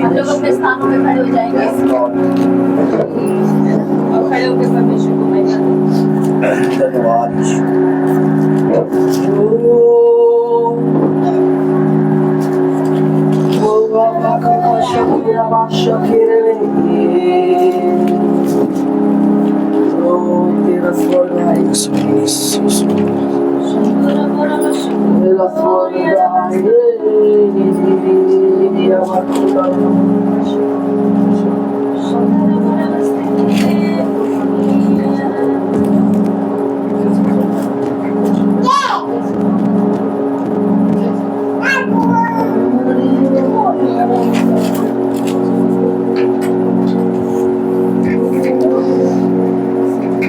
हम लोग अपने स्थानों में खड़े हो जाएंगे और खड़े होकर परमेश्वर को महिमा दें। धन्यवाद। तेरा स्वर्ग है, तेरा स्वर्ग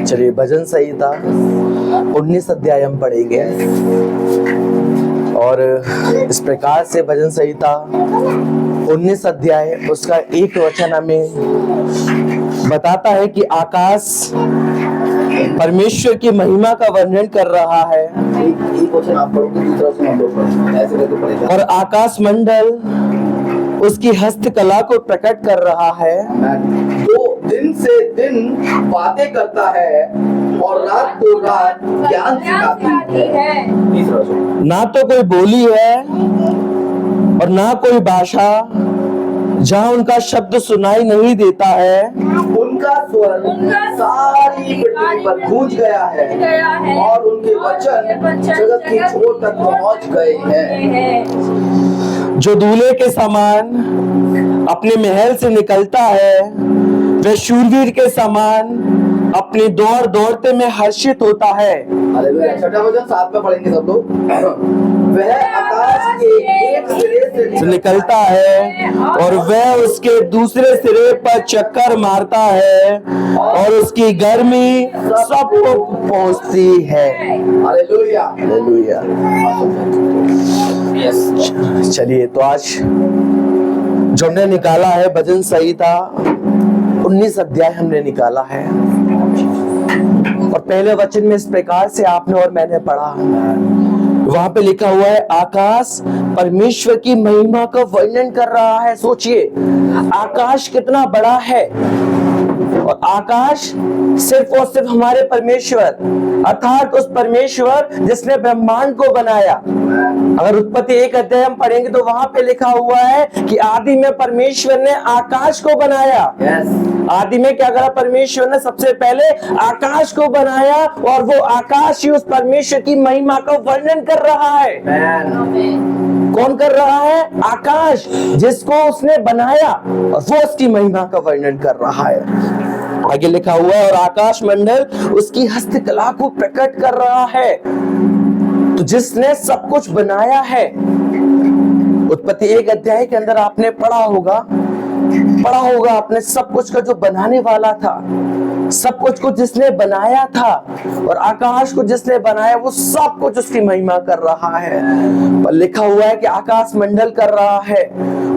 चलिए भजन संहिता 19 अध्याय हम पढ़ेंगे और इस प्रकार से भजन संहिता 19 अध्याय उसका एक वचन हमें बताता है कि आकाश परमेश्वर की महिमा का वर्णन कर रहा है। एक वचन आप पढ़ोगे, दूसरा वचन हम लोग पढ़ेंगे, ऐसे करके पढ़ेगा। और आकाश मंडल उसकी हस्तकला को प्रकट कर रहा है। वो दिन से दिन बातें करता है और रात को रात ज्ञान सिखाती है। तीसरा वचन, ना तो कोई बोली है और ना कोई भाषा जहाँ उनका शब्द सुनाई नहीं देता है। उनका स्वर सारी पृथ्वी पर गूंज गया है और उनके वचन जगत की छोर तक पहुंच गए हैं। जो दूल्हे के समान अपने महल से निकलता है, वह शूरवीर के समान अपनी दौड़ दौड़ते में हर्षित होता है। हालेलुया। छठा वचन साथ में पढ़ेंगे सब लोग। वह आकाश के एक सिरे से निकलता है और वह उसके दूसरे सिरे पर चक्कर मारता है और उसकी गर्मी सबको पहुंचती है। हालेलुया। हालेलुया। चलिए तो आज जो हमने निकाला है भजन संहिता 19 अध्याय हमने निकाला है और पहले वचन में इस प्रकार से आपने और मैंने पढ़ा, वहां पे लिखा हुआ है आकाश परमेश्वर की महिमा का वर्णन कर रहा है। सोचिए आकाश कितना बड़ा है और आकाश सिर्फ और सिर्फ हमारे परमेश्वर अर्थात उस परमेश्वर जिसने ब्रह्मांड को बनाया। अगर उत्पत्ति 1 अध्याय हम पढ़ेंगे तो वहां पे लिखा हुआ है कि आदि में परमेश्वर ने आकाश को बनाया। आदि में क्या करा? परमेश्वर ने सबसे पहले आकाश को बनाया और वो आकाश ही उस परमेश्वर की महिमा का वर्णन कर रहा है। कौन कर रहा है? आकाश, जिसको उसने बनाया और वो उसकी महिमा का वर्णन कर रहा है। आगे लिखा हुआ है और आकाश मंडल उसकी हस्तकला को प्रकट कर रहा है। तो जिसने सब कुछ बनाया है, उत्पत्ति 1 अध्याय के अंदर आपने पढ़ा होगा आपने सब कुछ का जो बनाने वाला था, सब कुछ को जिसने बनाया था और आकाश को जिसने बनाया वो सब कुछ उसकी महिमा कर रहा है। पर लिखा हुआ है कि आकाश मंडल कर रहा है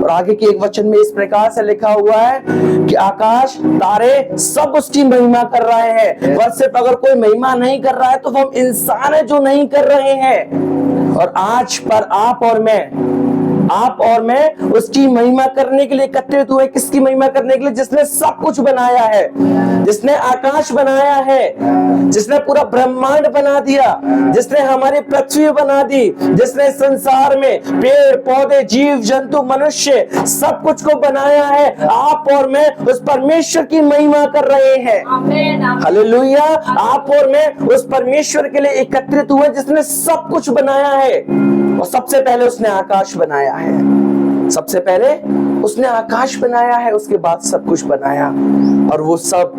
और आगे के एक वचन में इस प्रकार से लिखा हुआ है कि आकाश तारे सब उसकी महिमा कर रहे हैं। बस सिर्फ अगर कोई महिमा नहीं कर रहा है तो हम इंसान है जो नहीं कर रहे हैं। और आज पर आप और मैं उसकी महिमा करने के लिए एकत्रित हुए। किसकी महिमा करने के लिए? जिसने सब कुछ बनाया है, जिसने आकाश बनाया है, जिसने पूरा ब्रह्मांड बना दिया, जिसने हमारी पृथ्वी बना दी, जिसने संसार में पेड़ पौधे जीव जंतु मनुष्य सब कुछ को बनाया है। आप और मैं उस परमेश्वर की महिमा कर रहे हैं। हालेलुया। आप और मैं उस परमेश्वर के लिए एकत्रित हुए जिसने सब कुछ बनाया है और सबसे पहले उसने आकाश बनाया है। सबसे पहले उसने आकाश बनाया है, उसके बाद सब कुछ बनाया और वो सब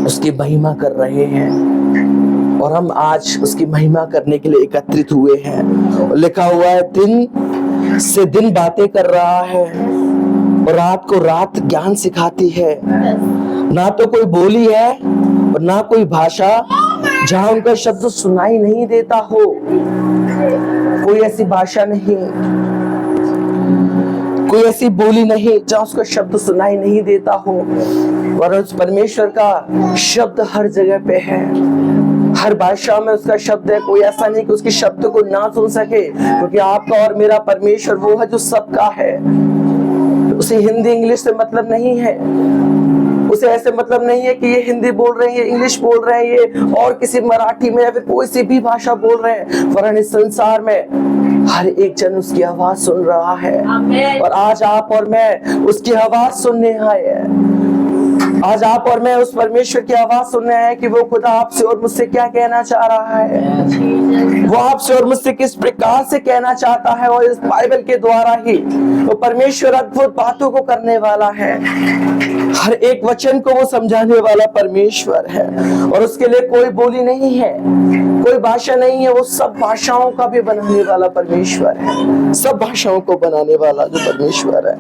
उसकी महिमा कर रहे हैं और हम आज उसकी महिमा करने के लिए एकत्रित हुए हैं। लिखा हुआ है दिन से दिन बातें कर रहा है और रात को रात ज्ञान सिखाती है। ना तो कोई बोली है और ना कोई भाषा जहां उनका शब्द सुनाई नहीं देता हो। कोई ऐसी भाषा नहीं, कोई ऐसी बोली नहीं जहां उसका शब्द सुनाई नहीं देता हो। और उस परमेश्वर का शब्द हर जगह पे है, हर भाषा में उसका शब्द है। कोई ऐसा नहीं कि उसके शब्द को ना सुन सके, क्योंकि आपका और मेरा परमेश्वर वो है जो सबका है। उसे हिंदी इंग्लिश से मतलब नहीं है, उसे ऐसे मतलब नहीं है कि ये हिंदी बोल रहे हैं, ये इंग्लिश बोल रहे हैं, ये और किसी मराठी में या फिर कोई सी भी भाषा बोल रहे हैं, वरन इस संसार में हर एक जन उसकी आवाज सुन रहा है। और आज आप और मैं उसकी आवाज सुनने आए हैं। आज आप और मैं उस परमेश्वर की आवाज सुनने आए हैं कि वो खुदा आपसे और मुझसे क्या कहना चाह रहा है, वो आपसे और मुझसे किस प्रकार से कहना चाहता है। और इस बाइबल के द्वारा ही वो परमेश्वर अद्भुत बातों को करने वाला है, हर एक वचन को वो समझाने वाला परमेश्वर है। और उसके लिए कोई बोली नहीं है, कोई भाषा नहीं है, वो सब भाषाओं का भी बनाने वाला परमेश्वर है, सब भाषाओं को बनाने वाला जो परमेश्वर है।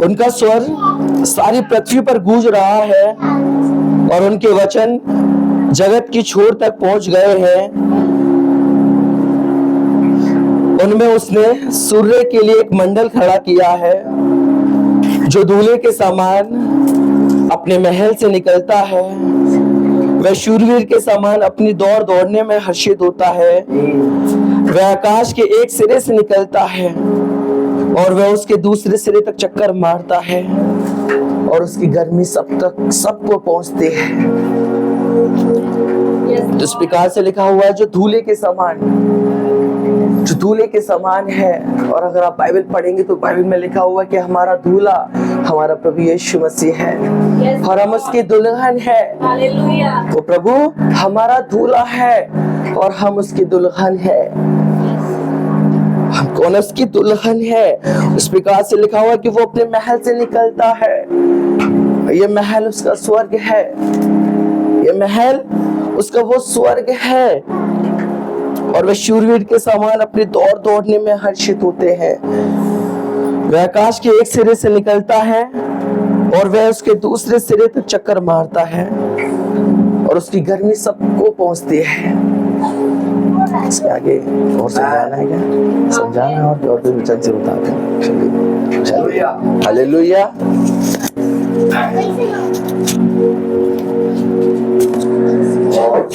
उनका स्वर सारी पृथ्वी पर गूंज रहा है और उनके वचन जगत की छोर तक पहुंच गए हैं। उनमें उसने सूर्य के लिए एक मंडल खड़ा किया है जो दूल्हे के समान अपने महल से निकलता है। वह शूरवीर के समान अपनी दौड़ दौड़ने में हर्षित होता है। वह आकाश के एक सिरे से निकलता है और वह उसके दूसरे सिरे तक चक्कर मारता है और उसकी गर्मी सबको पहुंचती है। तो इस प्रकार से लिखा हुआ है जो दूल्हे के समान है। और अगर आप बाइबल पढ़ेंगे तो बाइबल में लिखा हुआ है कि हमारा दूल्हा हमारा प्रभु यीशु मसीह है और हम उसकी दुल्हन है। वो प्रभु हमारा दूल्हा है और हम उसकी दुल्हन है। हम कौन उसकी दुल्हन है? इस प्रकार से लिखा हुआ है कि वो अपने महल से निकलता है। ये महल उसका स्वर्ग है, ये महल उसका वो स्वर्ग है। और वह शूरवीर के समान अपनी दौड़ दौड़ने में हर्षित होते हैं। वह आकाश के एक सिरे से निकलता है और वह उसके दूसरे सिरे तक चक्कर मारता है और उसकी गर्मी सबको पहुंचती है। इसके आगे और समझाना है क्या? समझाना है और भी वचन से बताते हैं। चलिए हालेलुया।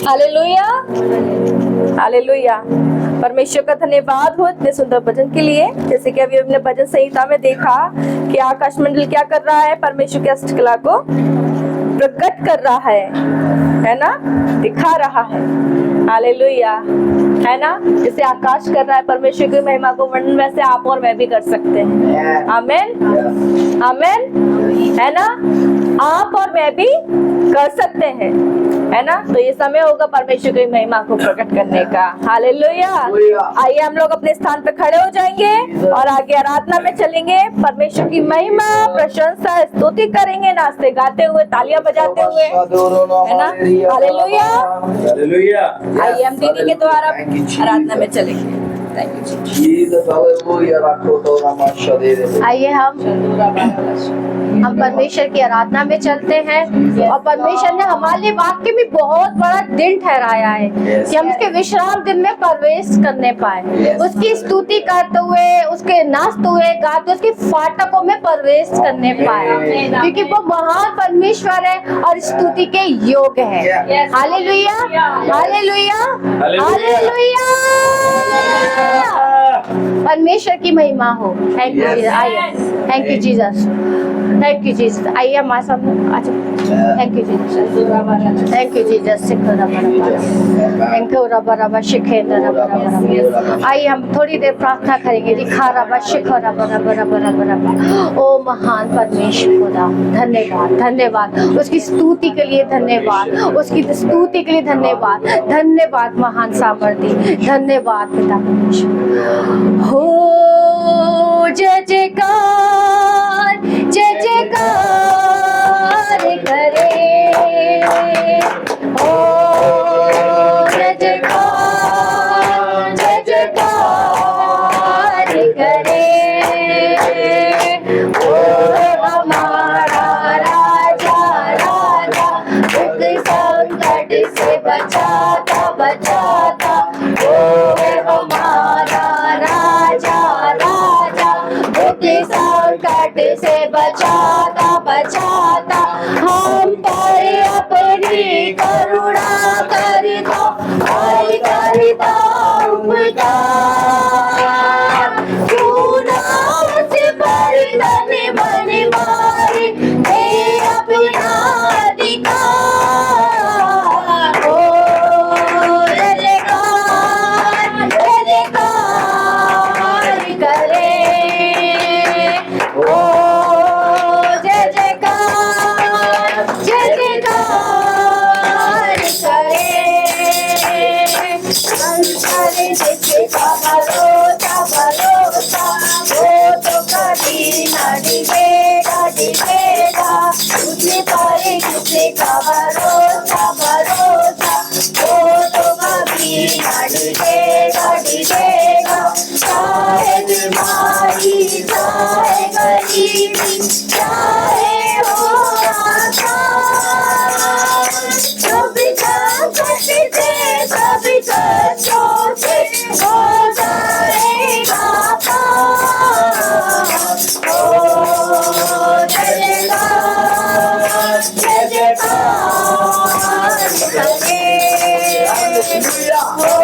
Hallelujah, hallelujah. परमेश्वर का धन्यवाद हो इतने सुंदर भजन के लिए। जैसे कि अभी हमने भजन संहिता में देखा कि आकाश मंडल क्या कर रहा है, परमेश्वर की अष्टकला को प्रकट कर रहा है ना, दिखा रहा है। हालेलुया, है ना। जैसे आकाश कर रहा है परमेश्वर की महिमा को वर्णन, वैसे आप और मैं भी कर सकते हैं। आमीन, आमीन, है ना। आप और मैं भी कर सकते हैं, है ना। तो ये समय होगा परमेश्वर की महिमा को प्रकट करने का। हालेलुया। आइए हम लोग अपने स्थान पे खड़े हो जाएंगे और आगे आराधना में चलेंगे। परमेश्वर की महिमा, प्रशंसा, स्तुति करेंगे, नाचते गाते हुए, तालियां बजाते हुए, है ना। Hallelujah, hallelujah. आइए हम दीदी के द्वारा आराधना में चलेंगे। आइए हम परमेश्वर की आराधना में चलते हैं। और परमेश्वर ने हमारे लिए वाकई में बहुत बड़ा दिन ठहराया है कि हम उसके विश्राम दिन में प्रवेश करने पाए, उसकी स्तुति करते हुए, उसके नाचते हुए, गाते, उसके फाटकों में प्रवेश करने पाए, क्योंकि वो महान परमेश्वर है और स्तुति के योग्य है। Hallelujah, hallelujah, hallelujah. परमेश्वर की महिमा हो। Thank you Jesus. आइए, thank you Jesus, thank you Jesus. आइए हमारे सामने। अच्छा, thank you Jesus, thank you Jesus. Thank you रबा रबा शिखे रबा रबा। आइए हम थोड़ी देर प्रार्थना करेंगे। दिखा रबा शिखो रबा रबा रबा रबा रबा। ओ महान परमेश्वर खुदा, धन्यवाद, धन्यवाद उसकी स्तुति के लिए, धन्यवाद उसकी स्तुति के लिए, धन्यवाद, धन्यवाद महान सामर्थी, धन्यवाद पिता परमेश्वर। हो जय जयकार, जय जयकार करे, हो जय जयकार, जय जयकार करे, ओ हमारा राजा, राजा दुख संकट से बचाता, बचाता, ओ हमारा राजा, राजा दुख संकट से बचाता, बचाता, हम पर अपनी करुणा करता, हरि करता उपकार, क्यों ना उस बीमारी चाहे गरीबी चाहे हो आसान, कभी संकट से कभी कष्टों से हो जाएगा पार। ओ जय जयकार जय जयकार करे, ओ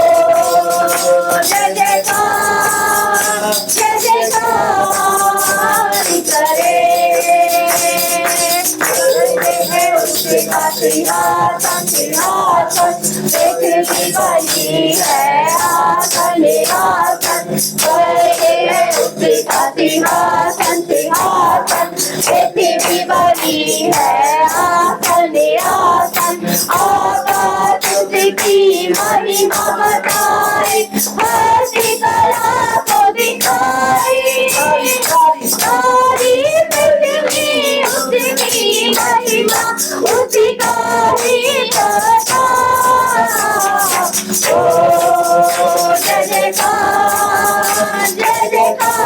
जय जयकार जय जयकार करे। उसका सिंहासन सिंहासन पृथ्वी बनी है आसन आसन करे, उसका सिंहासन सिंहासन पृथ्वी बनी है आसन आसन। आकाश उसकी महिमा बताए, हंसी कला को दिखाए, सारी पृथ्वी उसकी महिमा उसी का ही करता। ओ जय जयकार जय जयकार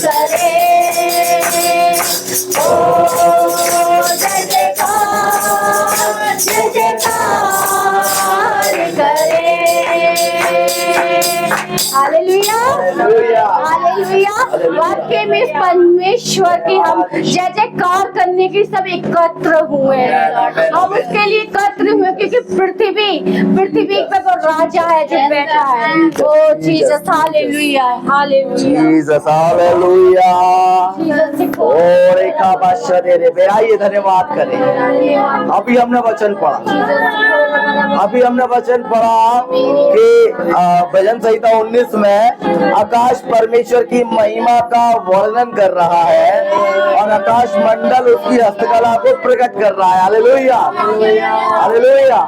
करे, ओ जय जयकार जय जयकार करे। Hallelujah hallelujah. वाक्य में इस परमेश्वर की हम जय जयकार करने के सब एकत्र हुए हैं। हम उसके लिए एकत्र हुए क्योंकि पृथ्वी पे वो राजा है जो बैठा है। Oh Jesus hallelujah hallelujah Jesus hallelujah. और एक आवाज़ दे रहे बे, आइए धन्यवाद करें। अभी हमने वचन पढ़ा कि भजन संहिता 19 में आकाश परमेश्वर की महिमा का वर्णन कर रहा है और आकाश मंडल उसकी हस्तकला को प्रकट कर रहा है। Hallelujah hallelujah.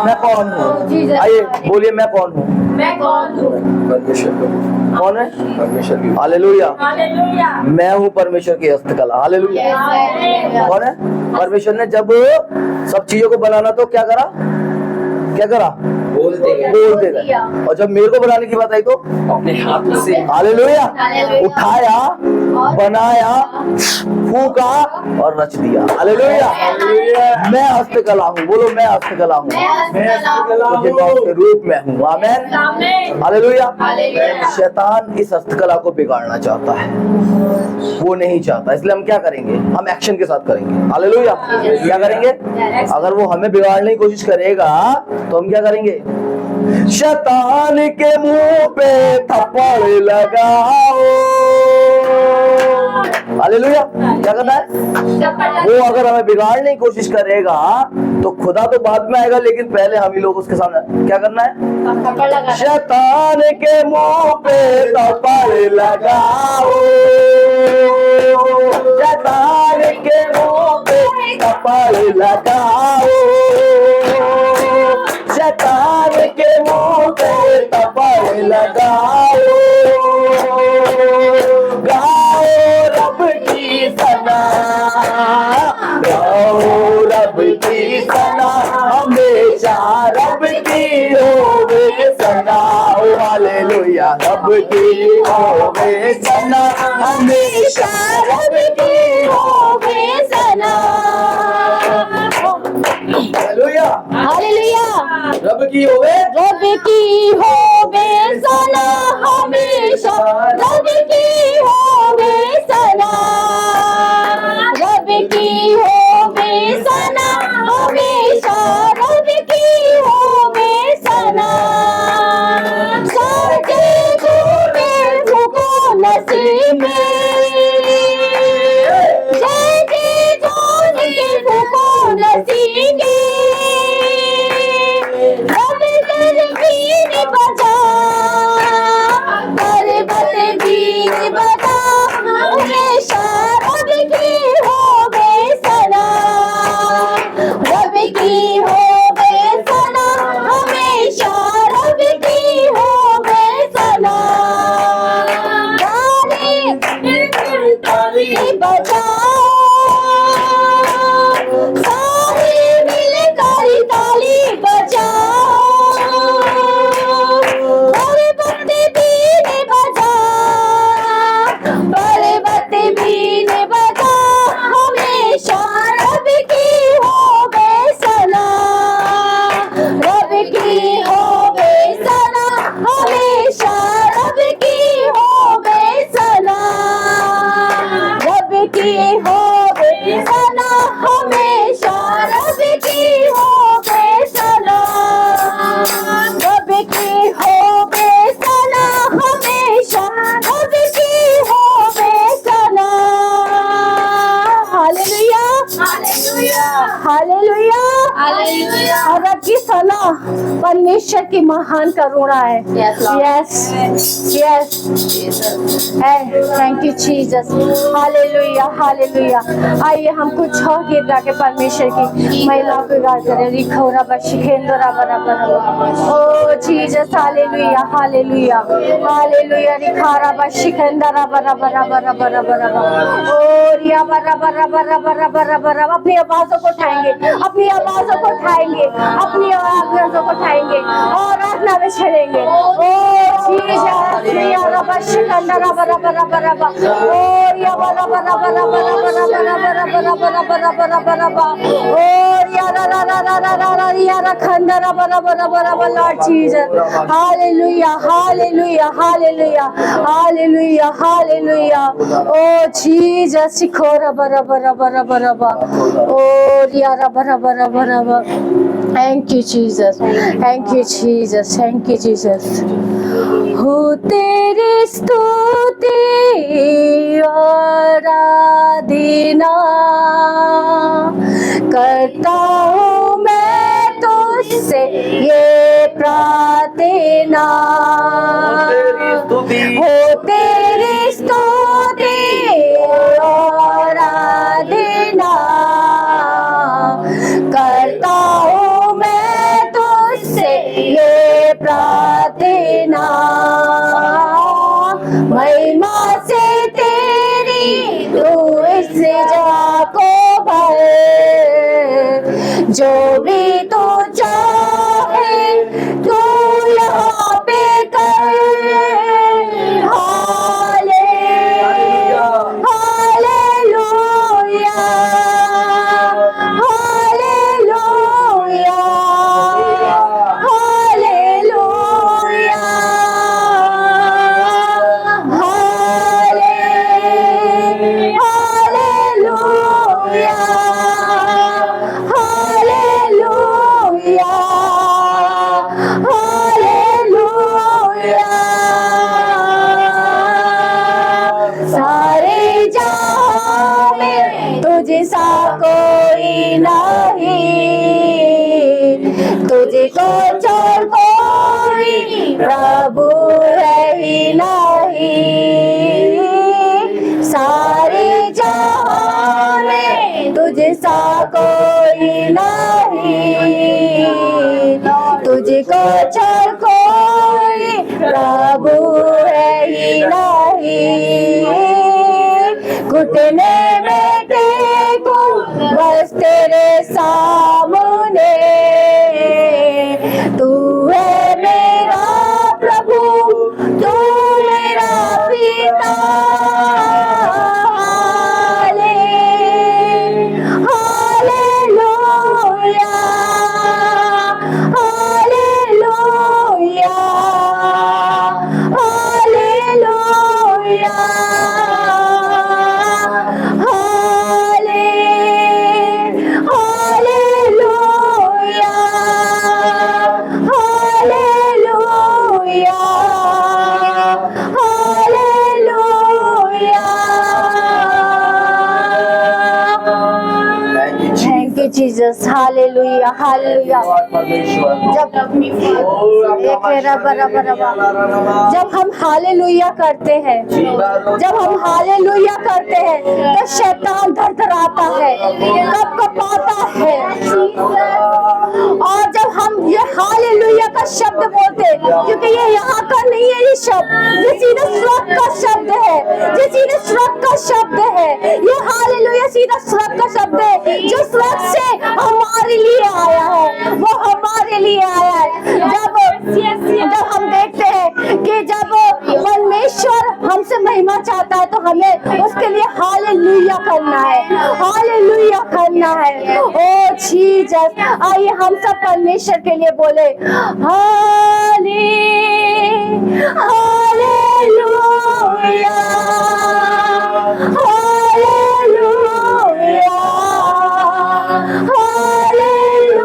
मैं कौन हूँ? आइए बोलिए, मैं कौन हूँ? मैं कौन हूँ? परमेश्वर कौन है? परमेश्वर की हालेलुया। हालेलुया। मैं हूँ परमेश्वर की हस्तकला। हालेलुया। कौन है? परमेश्वर ने जब सब चीजों को बनाना तो क्या करा? बोलते गए, बोलते गए। और जब मेरे को बनाने की बात आई तो अपने हाथों से हालेलुया उठाया, बनाया, फूका और रच दिया। हालेलुया। मैं हस्तकला हूँ। बोलो, मैं हस्तकला हूँ। मुझे मौत के रूप में हूँ। आमीन हालेलुया। शैतान इस हस्तकला को बिगाड़ना चाहता है, वो नहीं चाहता। इसलिए हम क्या करेंगे? हम एक्शन के साथ करेंगे। हालेलुया। क्या करेंगे? अगर वो हमें बिगाड़ने की कोशिश करेगा तो हम क्या करेंगे? शैतान के मुंह पे थप्पड़ लगाओ। हालेलुया। क्या करना है? वो अगर हमें बिगाड़ने की कोशिश करेगा तो खुदा तो बाद में आएगा, लेकिन पहले हम ही लोग उसके सामने क्या करना है? शैतान के मुंह पे थप्पड़ लगाओ। शैतान के मुंह पे थप्पड़ लगाओ। शैतान के मुंह पे थप्पड़ लगाओ। गाओ रब की सना, गाओ रब की सना, हमेशा रब की होवे सना। हालेलुया। रब की होवे सना, हमेशा रब की होवे सना। Hallelujah hallelujah. रब की होवे सना, हमेशा रब की होवे सना। रब की होवे सना, हमेशा रब की होवे सना। साजे घूमे फूको नसीब में, जय जय जोन के फूको नसीब में। रब दरबीन बजा, पर्वत की महान करुणा है। Yes, Lord. Yes yes, thank you Jesus, hallelujah hallelujah. आइए हम कुछ और गीत गा के परमेश्वर की महिला को गा करें। रिखोरा बशिखेंद्रा बरा बरा, ओ जीसस, हालेलुया हालेलुया हालेलुया। रिखारा बशिखेंद्रा बरा बरा बरा बरा बरा, ओ रिया बरा बरा बरा बरा बरा बरा। अपनी आवाजों को उठाएंगे, अपनी आवाजों को उठाएंगे, अपनी आवाजों को उठाएंगे और आराधना में चलेंगे। ओ जीसस, रिया रबा शिकंदरा बरा बरा बरा बरा, ओ रिया बरा बरा बरा बरा बरा बरा बरा बरा बरा बरा बरा बरा बरा, ओ रिया रा रा रा रा रा रा रा रिया रा खंदरा बरा बरा बरा बरा। Lord Jesus, hallelujah hallelujah hallelujah hallelujah hallelujah. Oh Jesus, शिखोरा बरा बरा बरा बरा बरा, ओ रिया रा बरा बरा बरा बरा। Thank you Jesus, thank you Jesus, thank you Jesus. हो तेरी स्तुति आराधना करता हूँ मैं तुझसे ये प्रार्थना, हो तेरी स्तुति आराधना करता हूँ मैं तुझसे ये प्रार्थना। महिमा से तेरी तू इस जगह को भर, जो भी तू चाहे तू यहाँ पे कर। Hallelujah hallelujah hallelujah hallelujah hallelujah hallelujah hallelujah. सारे जहां में तुझे सा कोई नहीं, तुझको छोड़ कोई प्रभु है ही नहीं। सारे जहां में तुझे सा कोई नहीं, तुझको छोड़ कोई प्रभु है ही नहीं। घुटने में टेको बस तेरे सामने, तू है मेरा प्रभु, तू मेरा पिता। Hallelujah hallelujah hallelujah hallelujah hallelujah hallelujah. Thank you Jesus, hallelujah hallelujah. जब हम हालेलुया करते हैं, जब हम हालेलुया करते हैं तो शैतान थरथराता है, कपकपाता है। और जब हम ये हालेलुया का शब्द बोलते हैं, क्योंकि ये यहाँ का नहीं है, ये शब्द ये सीधा स्वर्ग का शब्द है, ये सीधा स्वर्ग का शब्द है। ये हालेलुया सीधा स्वर्ग का शब्द है, जो स्वर्ग से हमारे लिए आया है, वो हमारे लिए आया है। जब हम देखते हैं कि जब परमेश्वर हमसे महिमा चाहता है तो हमें उसके लिए हालेलुया करना है, हालेलुया करना है। ओ जीसस, आइए हम सब परमेश्वर के लिए बोले हाले hallelujah hallelujah hallelujah hallelujah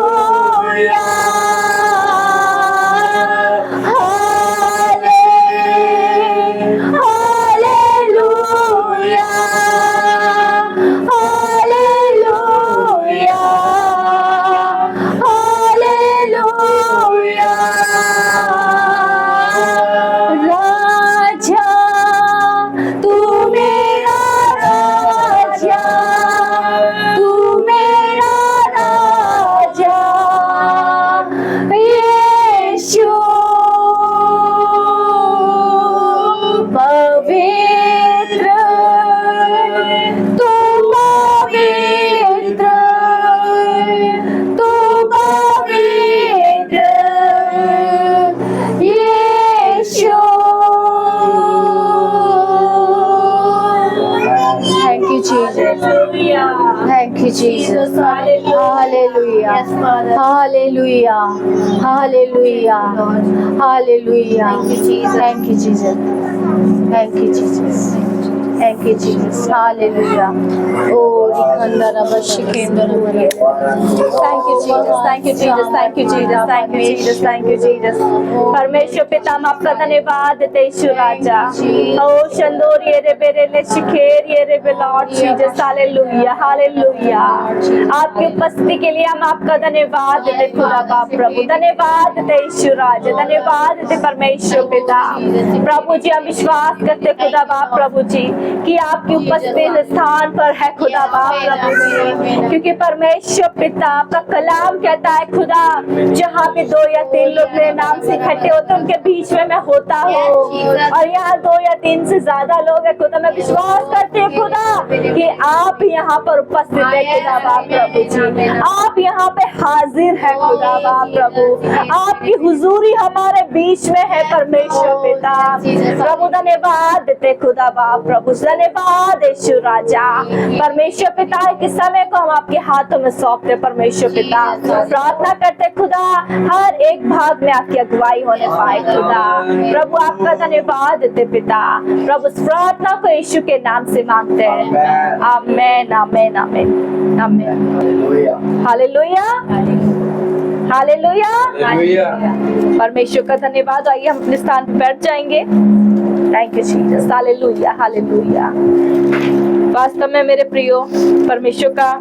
hallelujah hallelujah. Thank you, Jesus. Hallelujah. Hallelujah. Hallelujah. Hallelujah. Thank you, Jesus. Thank you, Jesus. Thank you, Jesus. Hallelujah. Oh, Rikandara Bashikendara. Thank you, Jesus. Thank you, Jesus. Thank you, Jesus. Thank you, Jesus. Thank you, Jesus. परमेश्वर पिता हम आपका धन्यवाद देते यीशु राजा। ओ शंदोर ये रे बेरे ले शिखेर ये रे बे लॉर्ड जीसस हालेलुया हालेलुया। आपकी उपस्थिति के लिए हम आपका धन्यवाद देते खुदा बाप प्रभु, धन्यवाद देते यीशु राजा, धन्यवाद देते परमेश्वर पिता। प्रभु जी हम विश्वास करते खुदा बाप प्रभु जी कि आपकी उपस्थिति स्थान पर है खुदा बाप प्रभु जी, क्योंकि परमेश्वर पिता आपका कलाम कहता है खुदा जहाँ पे 2 या 3 लोग मेरे नाम से इकट्ठे होते उनके बीच में मैं होता हूँ। और यहाँ 2 या 3 से ज्यादा लोग हैं खुदा, मैं विश्वास करती हूँ खुदा कि आप यहाँ पर उपस्थित है खुदा बाप प्रभु जी, आप यहाँ पे हाजिर है खुदा बाप प्रभु, आपकी हुजूरी हमारे बीच में है परमेश्वर पिता। प्रभु धन्यवाद देते खुदा बाप प्रभु, धन्यवाद यीशु राजा। परमेश्वर पिता के समय को हम आपके हाथों में सौंपते परमेश्वर पिता, प्रार्थना करते खुदा हर एक भाग में आपकी अगुवाई होने पाए खुदा। प्रभु आपका धन्यवाद देते पिता, प्रभु इस प्रार्थना को यीशु के नाम से मांगते हैं। आमेन आमेन आमेन आमेन। हालेलुया हालेलुया परमेश्वर का धन्यवाद। आइए हम अपने स्थान पर बैठ जाएंगे। Thank you Jesus. Hallelujah hallelujah. वास्तव में मेरे प्रियो परमेश्वर का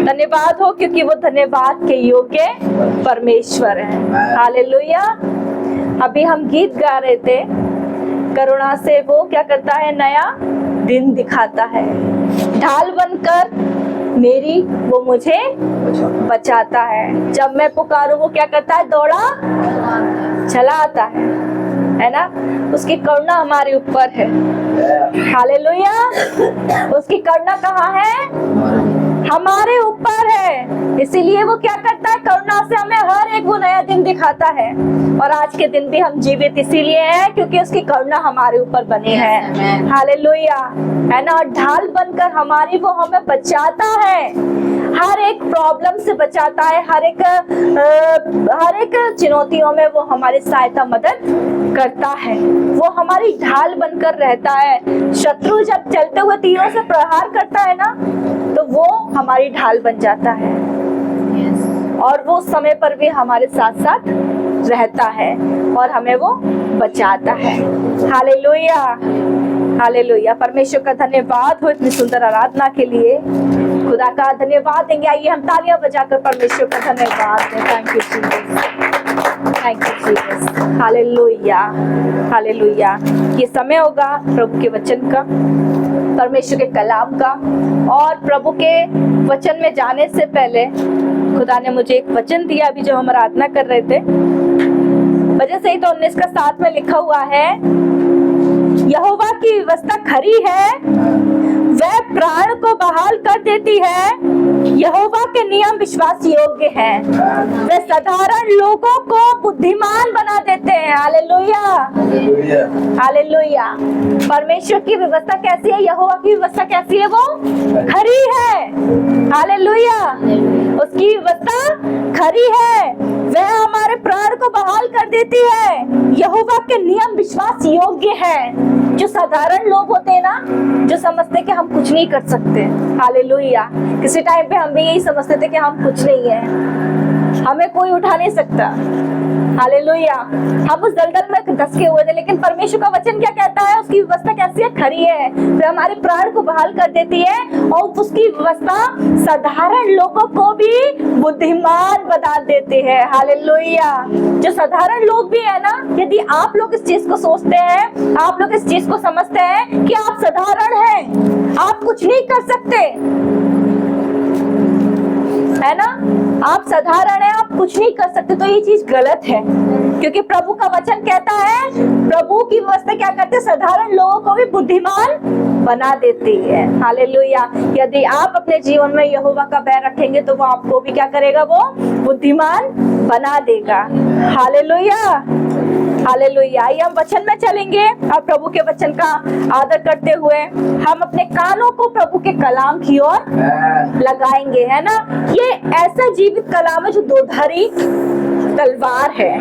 धन्यवाद हो, क्योंकि वो धन्यवाद के योग्य परमेश्वर है। हालेलुया। अभी हम गीत गा रहे थे, करुणा से वो क्या करता है, नया दिन दिखाता है, ढाल बनकर मेरी वो मुझे बचाता है। जब मैं पुकारूं वो क्या करता है, दौड़ा चला आता है ना। उसकी करुणा हमारे ऊपर है। हालेलुया। उसकी करुणा कहाँ है, हमारे ऊपर है। इसीलिए वो क्या करता है, करुणा से हमें हर एक वो नया दिन दिखाता है। और आज के दिन भी हम जीवित इसीलिए हैं क्योंकि उसकी करुणा हमारे ऊपर बनी है। हालेलुया, है ना। और ढाल बनकर हमारी वो हमें बचाता है, हर एक प्रॉब्लम से बचाता है, हर एक चुनौतियों में वो हमारी सहायता मदद करता है। वो हमारी ढाल बनकर रहता है। शत्रु जब चलते हुए तीरों से प्रहार करता है ना, तो वो हमारी ढाल बन जाता है। और वो समय पर भी हमारे साथ साथ रहता है और हमें वो बचाता है। Hallelujah hallelujah. परमेश्वर का धन्यवाद हो इतनी सुंदर आराधना के लिए। खुदा का धन्यवाद देंगे। आइए हम तालियां बजाकर परमेश्वर का धन्यवाद दें। Thank you Jesus, thank you Jesus. Hallelujah hallelujah. ये समय होगा प्रभु के वचन का, परमेश्वर के कलाम का। और प्रभु के वचन में जाने से पहले खुदा ने मुझे एक वचन दिया अभी जो हम आराधना कर रहे थे। वजह से ही तो 19 का 7 में लिखा हुआ है, यहोवा की व्यवस्था खरी है, वह प्राण को बहाल कर देती है, यहोवा के नियम विश्वास योग्य हैं, वे साधारण लोगों को बुद्धिमान बना देते हैं। Hallelujah hallelujah. परमेश्वर की व्यवस्था कैसी है, यहोवा की व्यवस्था कैसी है, वो खरी है। हालेलुया। उसकी व्यवस्था खरी है, वह हमारे प्राण को बहाल कर देती है, यहोवा के नियम विश्वास योग्य है। जो साधारण लोग होते हैं ना, जो समझते कि हम कुछ नहीं कर सकते। हालेलुया। किसी टाइम पे हम भी यही समझते थे कि हम कुछ नहीं है, हमें कोई उठा नहीं सकता। हालेलुया। हम उस दलदल में धसके हुए थे, लेकिन परमेश्वर का वचन क्या कहता है, उसकी व्यवस्था कैसी है, खरी है, वह हमारे प्राण को बहाल कर देती है। और उसकी व्यवस्था साधारण लोगों को भी बुद्धिमान बना देती है। हालेलुया। जो साधारण लोग भी है ना, यदि आप लोग इस चीज को सोचते हैं, आप लोग इस चीज को समझते हैं कि आप साधारण हैं, आप कुछ नहीं कर सकते, है ना, आप साधारण हैं, आप कुछ नहीं कर सकते, तो ये चीज गलत है। क्योंकि प्रभु का वचन कहता है, प्रभु की व्यवस्था क्या करते हैं, साधारण लोगों को भी बुद्धिमान बना देती है। हालेलुया। यदि आप अपने जीवन में यहोवा का भय रखेंगे तो वो आपको भी क्या करेगा, वो बुद्धिमान बना देगा। Hallelujah hallelujah. आइए हम वचन में चलेंगे और प्रभु के वचन का आदर करते हुए हम अपने कानों को प्रभु के कलाम की ओर लगाएंगे, है ना। ये ऐसा जीवित कलाम है जो दोधारी तलवार है।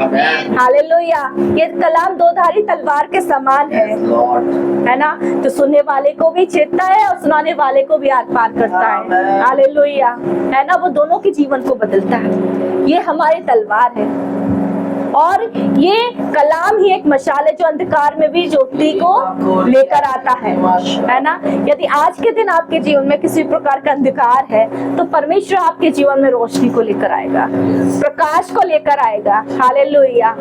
हालेलुया। ये कलाम दोधारी तलवार के समान है ना। तो सुनने वाले को भी चेतता है और सुनाने वाले को भी आर पार करता है। हालेलुया, है ना। वो दोनों के जीवन को बदलता है। ये हमारी तलवार है और ये कलाम ही एक मशाल है जो अंधकार में भी ज्योति को लेकर आता है ना। यदि आज के दिन आपके जीवन में किसी प्रकार का अंधकार है तो परमेश्वर आपके जीवन में रोशनी को लेकर आएगा, प्रकाश को लेकर आएगा। हालेलुया,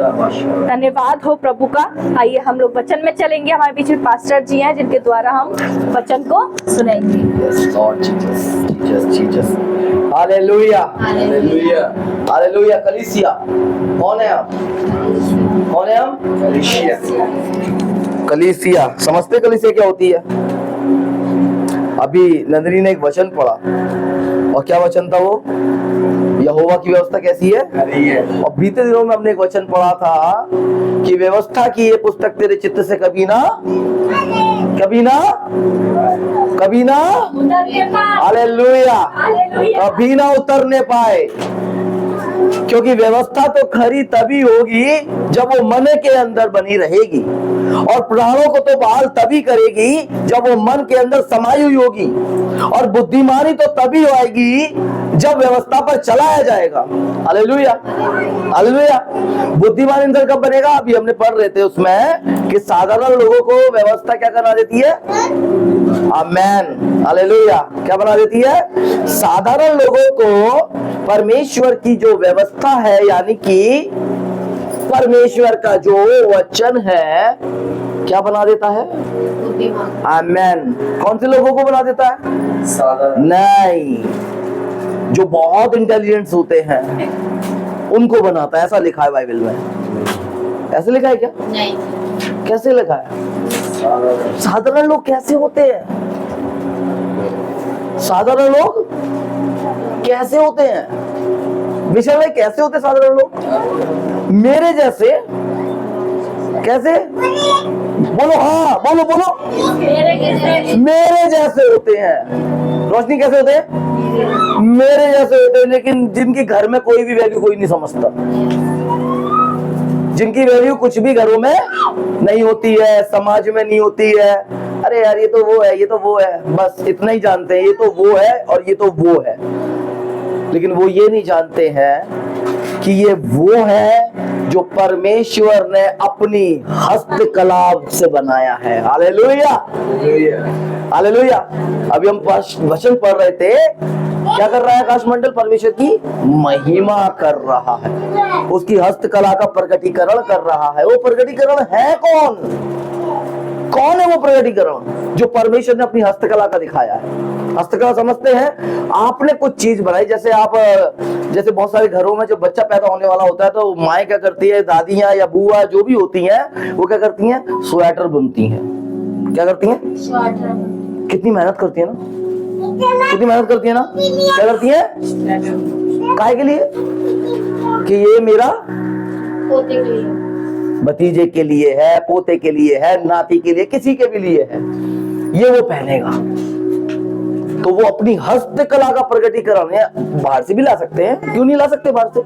धन्यवाद हो प्रभु का। आइए हम लोग वचन में चलेंगे। हमारे बीच में पास्टर जी हैं जिनके द्वारा हम वचन को सुनेंगे। Hallelujah, hallelujah, hallelujah. कलीसिया कौन है आप? कौन है हम? कलीसिया। कलीसिया समझते कलीसिया क्या होती है? अभी नंदिनी ने एक वचन पढ़ा और क्या वचन था वो? यहोवा की व्यवस्था कैसी है? और बीते दिनों में हमने एक वचन पढ़ा था कि व्यवस्था की ये पुस्तक तेरे चित्त से कभी ना हालेलुया, कभी ना उतरने पाए। क्योंकि व्यवस्था तो खरी तभी होगी जब वो मन के अंदर बनी रहेगी और प्राणों को तो बहाल तभी करेगी जब वो मन के अंदर समाई हुई होगी। और बुद्धिमानी तो तभी आएगी जब व्यवस्था पर चलाया जाएगा। Hallelujah, hallelujah. बुद्धिमानी अंदर कब बनेगा? अभी हमने पढ़ रहे थे उसमें कि साधारण लोगों को व्यवस्था क्या करना देती है? आमेन, हालेलुया। क्या बना देती है? साधारण लोगों को परमेश्वर की जो व्यवस्था है, यानी कि परमेश्वर का जो वचन है, क्या बना देता है? आमेन। कौन से लोगों को बना देता है? साधारण नहीं, जो बहुत इंटेलिजेंट होते हैं उनको बनाता है। ऐसा लिखा है बाइबल में। ऐसे लिखा है क्या? नहीं। कैसे लिखा है? साधारण लोग कैसे होते हैं? साधारण लोग कैसे होते हैं? विषय में कैसे होते साधारण लोग? मेरे जैसे। कैसे? बोलो, हाँ बोलो बोलो। मेरे जैसे होते हैं। रोशनी कैसे होते हैं? मेरे जैसे होते हैं, लेकिन जिनकी घर में कोई भी वैल्यू कोई नहीं समझता, जिनकी वैल्यू कुछ भी घरों में नहीं होती है, समाज में नहीं होती है। अरे यार ये तो वो है, ये तो वो है, बस इतना ही जानते हैं। ये तो वो है और ये तो वो है, लेकिन वो ये नहीं जानते हैं कि ये वो है जो परमेश्वर ने अपनी हस्तकला से बनाया है। Hallelujah, hallelujah. अभी हम वचन पढ़ रहे थे। क्या कर रहा है आकाशमंडल? परमेश्वर की महिमा कर रहा है, उसकी हस्तकला का प्रकटीकरण कर रहा है। वो प्रकटीकरण है कौन? कौन है वो प्रकटीकरण जो परमेश्वर ने अपनी हस्तकला का दिखाया है? हस्तकला समझते हैं? आपने कुछ चीज बनाई, जैसे जैसे बहुत सारे घरों में जब बच्चा पैदा होने वाला होता है तो माएँ क्या करती है, दादियां या बुआ जो भी होती हैं, वो क्या करती हैं? स्वेटर बुनती हैं। क्या करती हैं? स्वेटर। कितनी मेहनत करती है ना, कितनी मेहनत करती है ना। क्या करती है? काहे के लिए? कि ये मेरा पोते के लिए, भतीजे के लिए है, पोते के लिए है, नाती के लिए, किसी के भी लिए है, ये वो पहनेगा। तो वो अपनी हस्तकला का प्रकटीकरण है। बाहर से भी ला सकते हैं, क्यों नहीं ला सकते बाहर से?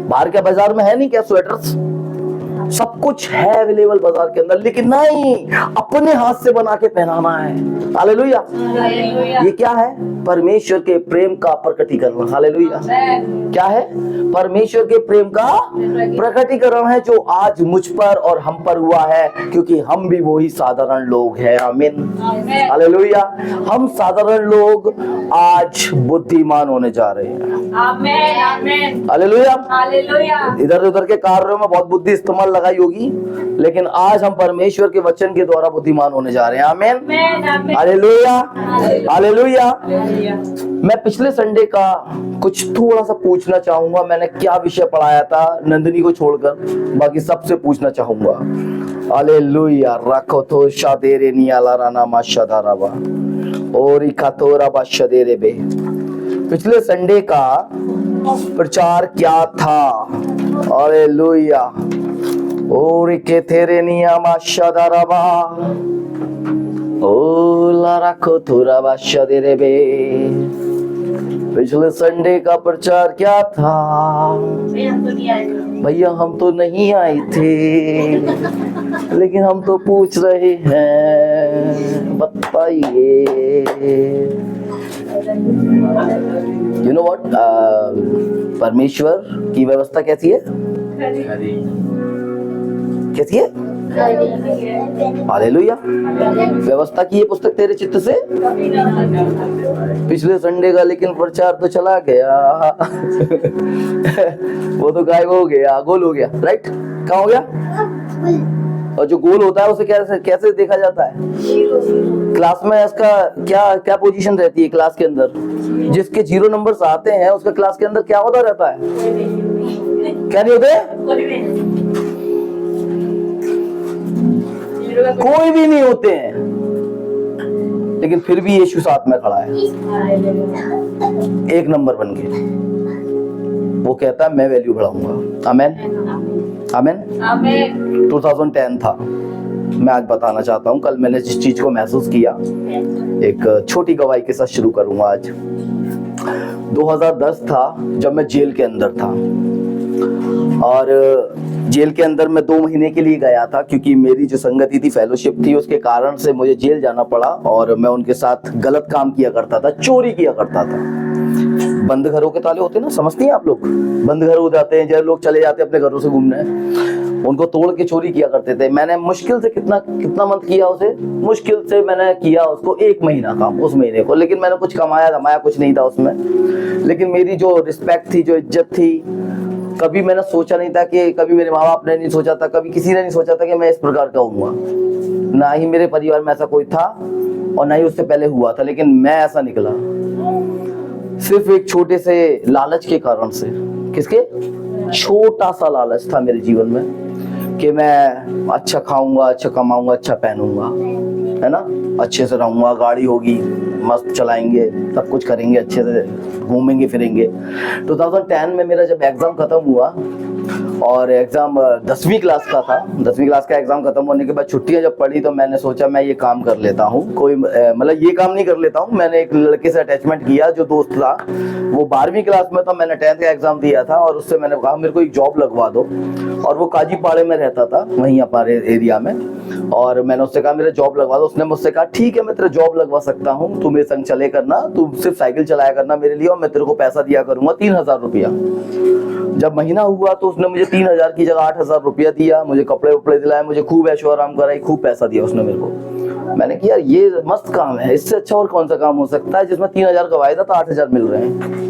बाहर के बाजार में है नहीं क्या स्वेटर्स? सब कुछ है अवेलेबल बाजार के अंदर, लेकिन नहीं, अपने हाथ से बना के पहनाना है। हालेलुया। ये क्या है? परमेश्वर के प्रेम का प्रकटीकरण। हालेलुया। क्या है? परमेश्वर के प्रेम का प्रकटीकरण है जो आज मुझ पर और हम पर हुआ है, क्योंकि हम भी वही साधारण लोग हैं। आमीन, हालेलुया। हम साधारण लोग आज बुद्धिमान होने जा रहे हैं। आमीन, हालेलुया। इधर उधर के कार्यों में बहुत बुद्धि इस्तेमाल लगाई होगी, लेकिन आज हम परमेश्वर के वचन के द्वारा बुद्धिमान होने जा रहे हैं। आमीन, हालेलुया, हालेलुया। मैं पिछले संडे का कुछ थोड़ा सा पूछना चाहूंगा। मैंने क्या विषय पढ़ाया था नंदिनी को छोड़कर, बाकी सबसे पूछना चाहूंगा। हालेलुया। रखो तो शादेरे नियाला राना माशादाराबा और इकातोरा बाशादेरे बे। पिछले संडे का प्रचार क्या था? हालेलुया। ओरे के तेरे नियमा शदारबा ओ लारा को थोड़ा बाशा दे रे बे। पिछले संडे का प्रचार क्या था भैया? हम तो नहीं आए थे, लेकिन हम तो पूछ रहे हैं, बताइए। यू नो व्हाट, परमेश्वर की व्यवस्था कैसी है? कैसी है? हालेलुया। व्यवस्था की ये पुस्तक तेरे चित्त से पिछले संडे का लेकिन प्रचार तो चला गया। वो तो गायब हो गया, गोल हो गया, राइट? कहाँ हो गया? और जो गोल होता है उसे कैसे कैसे देखा जाता है? क्लास में इसका क्या क्या पोजीशन रहती है क्लास के अंदर? जिसके 0 नंबर्स आते हैं उसका क्लास के अंदर क्या होता रहता है? क्या नहीं होते? कोई भी नहीं होते हैं, लेकिन फिर भी यीशु साथ में खड़ा है, 1 नंबर बन के। वो कहता है मैं वैल्यू बढ़ाऊंगा। आमेन, आमेन। 2010 था। मैं आज बताना चाहता हूँ, कल मैंने जिस चीज को महसूस किया, एक छोटी गवाही के साथ शुरू करूंगा आज। 2010 था जब मैं जेल के अंदर था, और जेल के अंदर मैं 2 महीने के लिए गया था, क्योंकि मेरी जो संगति थी, फेलोशिप थी, उसके कारण से मुझे जेल जाना पड़ा। और मैं उनके साथ गलत काम किया करता था, चोरी किया करता था। बंद घरों के ताले होते हैं ना, समझती हैं आप लोग? बंद घर हो जाते हैं, जब लोग चले जाते हैं अपने घरों से घूमने, उनको तोड़ के चोरी किया करते थे। मैंने मुश्किल से कितना मंथ किया उसे, मुश्किल से मैंने किया उसको 1 महीना काम, उस महीने को। लेकिन मैंने कुछ कमाया कुछ नहीं था उसमें, लेकिन मेरी जो रिस्पेक्ट थी, जो इज्जत थी, कभी मैंने सोचा नहीं था कि, कभी मेरे माँ बाप ने नहीं सोचा था, कभी किसी ने नहीं सोचा था कि मैं इस प्रकार का होऊंगा। ना ही मेरे परिवार में ऐसा कोई था, और ना ही उससे पहले हुआ था, लेकिन मैं ऐसा निकला सिर्फ एक छोटे से लालच के कारण से। किसके? छोटा सा लालच था मेरे जीवन में कि मैं अच्छा खाऊंगा, अच्छा कमाऊंगा, अच्छा पहनूंगा, है ना, अच्छे से रहूंगा, गाड़ी होगी, मस्त चलाएंगे, सब कुछ करेंगे, अच्छे से घूमेंगे फिरेंगे। 2010 में मेरा जब एग्जाम खत्म हुआ, और एग्जाम 10वीं क्लास का था, 10वीं क्लास का एग्जाम खत्म होने के बाद छुट्टियां जब पड़ी, तो मैंने सोचा मैं ये काम कर लेता हूँ। कोई मतलब ये काम नहीं कर लेता हूँ, मैंने एक लड़के से अटैचमेंट किया जो दोस्त था, वो 12वीं क्लास में था, मैंने 10th का एग्जाम दिया था, और उससे मैंने कहा मेरे को एक जॉब लगवा दो। और वो काजीपाड़े में रहता था, वहीं हमारे एरिया में, और मैंने उससे कहा मेरा जॉब लगवा दो। उसने मुझसे कहा ठीक है मैं तेरा जॉब लगवा सकता हूँ, तू मेरे संग चले करना, तू सिर्फ साइकिल चलाया करना मेरे लिए, और मैं तेरे को पैसा दिया करूंगा 3000 रुपया। जब महीना हुआ तो उसने मुझे 3000 की जगह 8000 रुपया दिया, मुझे कपड़े वपड़े दिलाए, मुझे खूब ऐशो आराम कराई, खूब पैसा दिया उसने मेरे को। मैंने किया ये मस्त काम है, इससे अच्छा और कौन सा काम हो सकता है, जिसमें 3000 का वायदा था, 8000 मिल रहे हैं।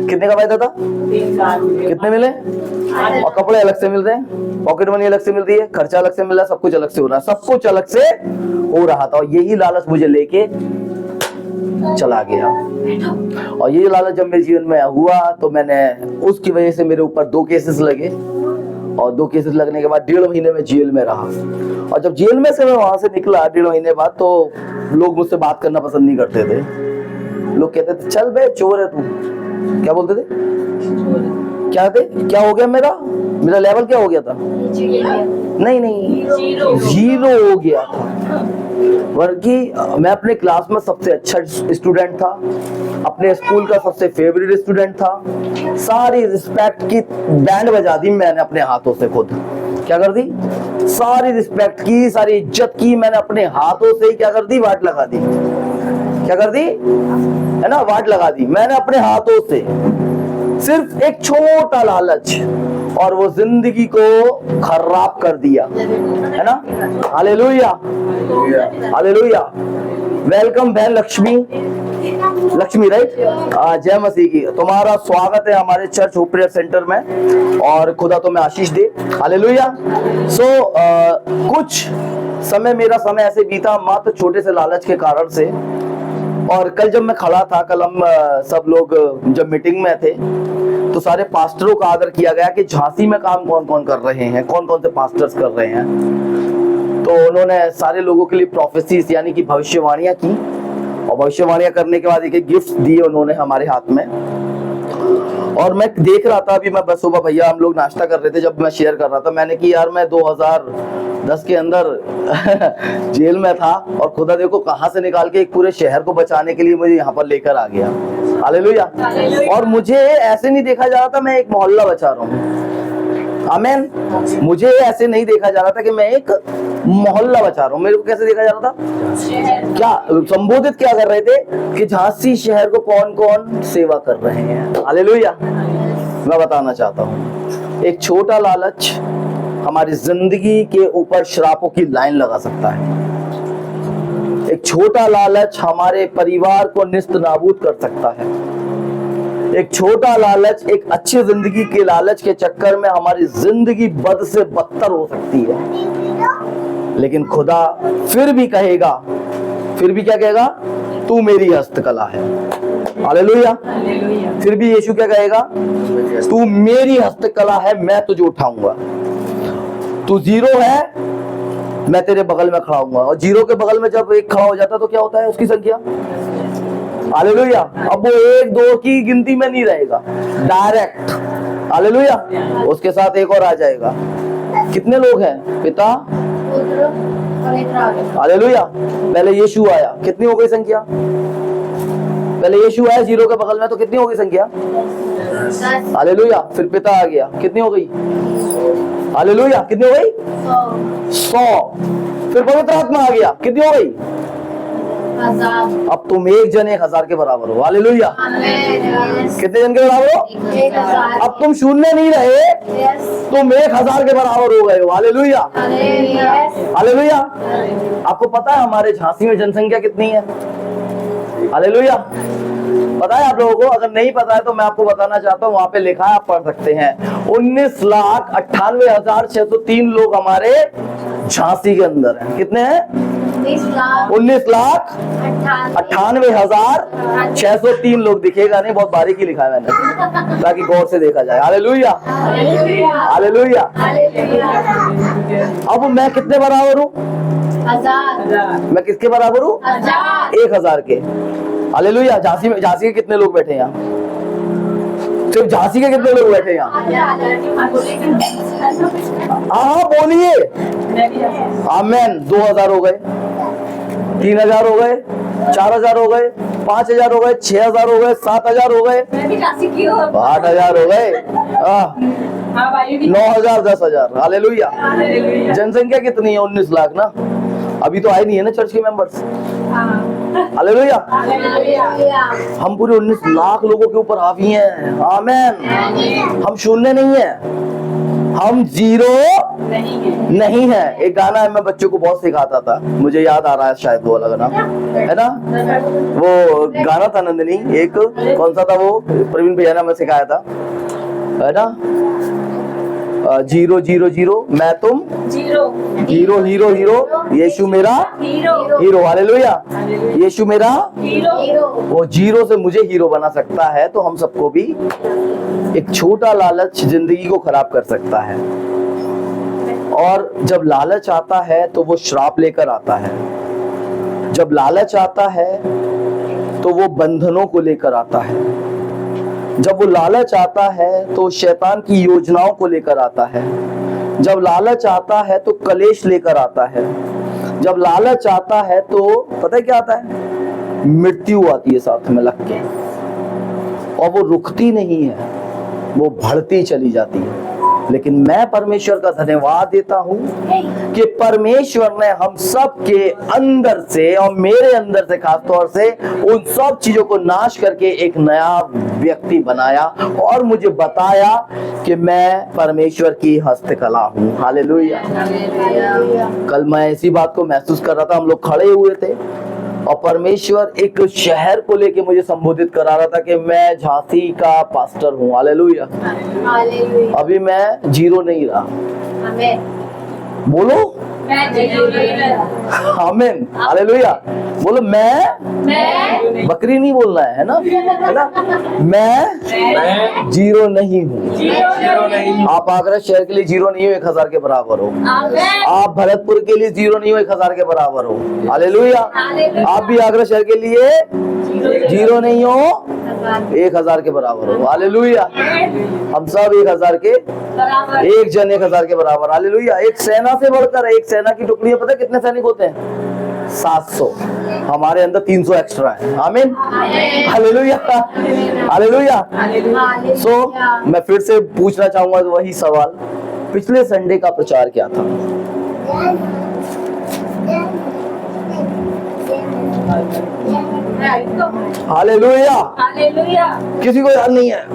कितने का वायदा था? कितने मिले? और कपड़े अलग से मिल रहे हैं, पॉकेट मनी अलग से मिल रही है, खर्चा अलग से मिल रहा है, सब कुछ अलग से हो रहा है, सब कुछ अलग से हो रहा था। और यही लालच मुझे लेके चला गया, और ये लालच जब मेरे जीवन में हुआ, तो मैंने उसकी वजह से मेरे ऊपर 2 केसेस लगे, और 2 केसेस लगने के बाद 1.5 महीने में जेल में रहा। और जब जेल में से मैं वहां से निकला 1.5 महीने बाद, तो लोग मुझसे बात करना पसंद नहीं करते थे। लोग कहते थे चल बे चोर है तू। क्या बोलते थे? क्या थे? क्या हो गया? मेरा लेवल क्या हो गया था? नहीं, 0 हो गया था। वर्गी मैं अपने क्लास में सबसे अच्छा स्टूडेंट था, अपने स्कूल का सबसे फेवरेट स्टूडेंट था। सारी रिस्पेक्ट की बैंड बजा दी मैंने अपने हाथों से खुद। क्या कर दी? सारी रिस्पेक्ट की, सारी इज्जत की मैंने अपने हाथों से ही क्या कर दी? वाट लगा दी। क्या कर दी? है ना, वाट लगा दी मैंने अपने हाथों से। सिर्फ एक छोटा लालच, और वो जिंदगी को खराब कर दिया, है ना। Hallelujah, hallelujah. वेलकम बहन लक्ष्मी राइट, जय मसीह की। तुम्हारा स्वागत है हमारे चर्च होप प्रेयर सेंटर में, और खुदा तुम्हें आशीष दे। हालेलुया। कुछ समय मेरा समय ऐसे बीता मात्र छोटे से लालच के कारण से। और कल जब मैं खड़ा था, कल हम सब लोग जब मीटिंग में थे, तो सारे पास्टरों का आदर किया गया कि झांसी में काम कौन कौन कर रहे हैं, कौन कौन से पास्टर्स कर रहे हैं। तो उन्होंने सारे लोगों के लिए प्रोफेसीज यानी कि भविष्यवाणियां की, और भविष्यवाणियां करने के बाद एक गिफ्ट दिए उन्होंने हमारे हाथ में। और मैं देख रहा था, अभी मैं बस सुबह भैया हम लोग नाश्ता कर रहे थे, जब मैं शेयर कर रहा था मैंने कि यार मैं 2010 के अंदर जेल में था और खुदा देखो कहां से निकाल के एक पूरे शहर को बचाने के लिए मुझे यहाँ पर लेकर आ गया। हालेलुया। और मुझे ऐसे नहीं देखा जा रहा था मैं एक मोहल्ला बचा रहा हूँ। आमेन। मुझे ऐसे नहीं देखा जा रहा था कि मैं एक मोहल्ला बचा रहा हूँ। मेरे को कैसे देखा जा रहा था? क्या संबोधित क्या कर रहे थे कि झांसी शहर को कौन कौन सेवा कर रहे हैं। हालेलुया। मैं बताना चाहता हूँ एक छोटा लालच हमारी जिंदगी के ऊपर श्रापों की लाइन लगा सकता है। एक छोटा लालच हमारे परिवार को निस्त नाबूद कर सकता है। एक छोटा लालच, एक अच्छी जिंदगी के लालच के चक्कर में हमारी जिंदगी बद से बदतर हो सकती है। लेकिन खुदा फिर भी कहेगा, फिर भी क्या कहेगा? तू मेरी हस्तकला है। हालेलुया। फिर भी यीशु क्या कहेगा? तू मेरी हस्तकला है, मैं तुझे उठाऊंगा। तू जीरो है, मैं तेरे बगल में खड़ा हूंगा। और जीरो के बगल में जब एक खड़ा हो जाता है तो क्या होता है उसकी संख्या? हालेलुया। अब वो 1 2 की गिनती में नहीं रहेगा, डायरेक्ट। हालेलुया। उसके साथ एक और आ जाएगा। कितने लोग हैं? पिता, हालेलुया। पहले यीशु आया, कितनी हो गई संख्या? पहले यीशु आया जीरो के बगल में तो कितनी हो गई संख्या? हालेलुया। फिर पिता आ गया, कितनी हो गई? हालेलुया। कितनी हो गई? 100। फिर पवित्र आत्मा आ गया, कितनी हो गई? अब तुम एक जन 1000 के बराबर हो। हालेलुया। कितने जन के बराबर हो? अब तुम शून्य नहीं रहे, तुम 1000 के बराबर हो गए हो। हालेलुया। हालेलुया। आपको पता है हमारे झांसी में जनसंख्या कितनी है? हालेलुया। पता है आप लोगों को? अगर नहीं पता है तो मैं आपको बताना चाहता हूँ, वहां पे लिखा है, आप पढ़ सकते हैं। 19,98,603 लोग हमारे झांसी के अंदर हैं। कितने हैं? 19,98,603 लोग। दिखेगा नहीं, बहुत बारीकी लिखा है मैंने ताकि गौर से देखा जाए। हालेलुया। हालेलुया। अब मैं कितने बराबर हूँ? 1000। मैं किसके बराबर हूँ? 1000 के। हालेलुया। झांसी में, झांसी के कितने लोग बैठे यहाँ? सिर्फ झांसी के कितने लोग बैठे यहाँ? हाँ बोलिए। आमेन। 2000 हो गए, 3000 हो गए, 4000 हो गए, 5000 हो गए, 6000 हो गए, 7000 हो गए, 8000 हो गए, 9000, 10000। हालेलुया। जनसंख्या कितनी है? 19 लाख ना। अभी तो आए नहीं है ना चर्च के मेंबर्स। हालेलुया। हम पूरे 19 लाख लोगों के ऊपर हावी हैं। आमेन। हम शून्य नहीं है, हम जीरो नहीं है। एक गाना है, मैं बच्चों को बहुत सिखाता था, मुझे याद आ रहा है शायद वो वाला गाना है ना, वो गाना था नंदिनी, एक कौन सा था वो? प्रवीण भैया ने हमें सिखाया था, है ना? 0 0 0 मैं तुम जीरो, हीरो हीरो, यीशु मेरा हीरो। हालेलुया। यीशु मेरा हीरो। वो जीरो से मुझे हीरो बना सकता है, तो हम सबको भी एक छोटा लालच जिंदगी को खराब कर सकता है। और जब लालच आता है तो वो श्राप लेकर आता है। जब लालच आता है तो वो बंधनों को लेकर आता है। जब वो लालच आता है तो शैतान की योजनाओं को लेकर आता है। जब लालच आता है तो कलेश लेकर आता है। जब लालच आता है तो पता है क्या आता है? मृत्यु आती है साथ में लग के, और वो रुकती नहीं है, वो बढ़ती चली जाती है। लेकिन मैं परमेश्वर का धन्यवाद देता हूं कि परमेश्वर ने हम सब के अंदर से और मेरे अंदर से खास तौर से उन सब चीजों को नाश करके एक नया व्यक्ति बनाया और मुझे बताया कि मैं परमेश्वर की हस्तकला हूं। हालेलुया। कल मैं इसी बात को महसूस कर रहा था, हम लोग खड़े हुए थे और परमेश्वर एक शहर को लेके मुझे संबोधित करा रहा था कि मैं झांसी का पास्टर हूँ। हालेलुया। अभी मैं जीरो नहीं रहा। बोलो आमीन। हालेलुया। बोलो मैं बकरी नहीं बोलना है ना, है ना? मैं जीरो नहीं हूँ। आप आगरा शहर के लिए जीरो नहीं हो, 1000 के बराबर हो। आप भरतपुर के लिए जीरो नहीं हो, 1000 के बराबर हो। हालेलुया। आप भी आगरा शहर के लिए जीरो नहीं हो, 1000 के बराबर हो। हालेलुया। हम सब 1000 के, एक जन 1000 के बराबर। हालेलुया। एक सेना से बढ़कर है। एक सेना की टुकड़ी में पता है कितने सैनिक होते हैं? 700। हमारे अंदर 300 एक्स्ट्रा है। आमीन। हालेलुया। हालेलुया। सो मैं फिर से पूछना चाहूंगा वही सवाल, पिछले संडे का प्रचार क्या था? हालेलुया। किसी को याद नहीं है?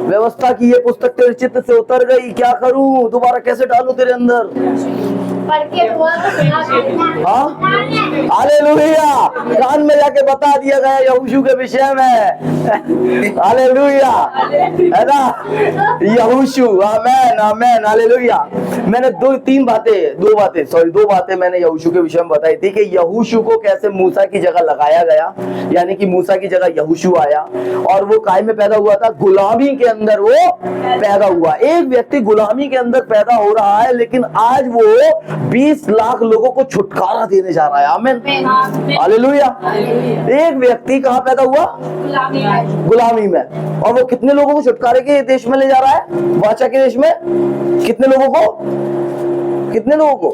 व्यवस्था की ये पुस्तक तेरे चित्त से उतर गई, क्या करूं? दोबारा कैसे डालूं तेरे अंदर? हाँ? हालेलुया। कान में जाके बता दिया गया यहोशू के विषय में। हालेलुया, है ना? यहोशू। आमेन, आमेन, हालेलुया। मैंने दो बातें मैंने यहोशू के विषय में बताई थी कि यहोशू को कैसे मूसा की जगह लगाया गया, यानी कि मूसा की जगह यहोशू आया, और वो काय में पैदा हुआ था? गुलामी के अंदर वो पैदा हुआ। एक व्यक्ति गुलामी के अंदर पैदा हो रहा है, लेकिन आज वो 20 लाख लोगों को छुटकारा देने जा रहा है। आमीन, हालेलुया। एक व्यक्ति कहाँ पैदा हुआ? गुलामी में। और वो कितने लोगों को छुटकारे के देश में ले जा रहा है? वाचा के देश में। कितने लोगों को?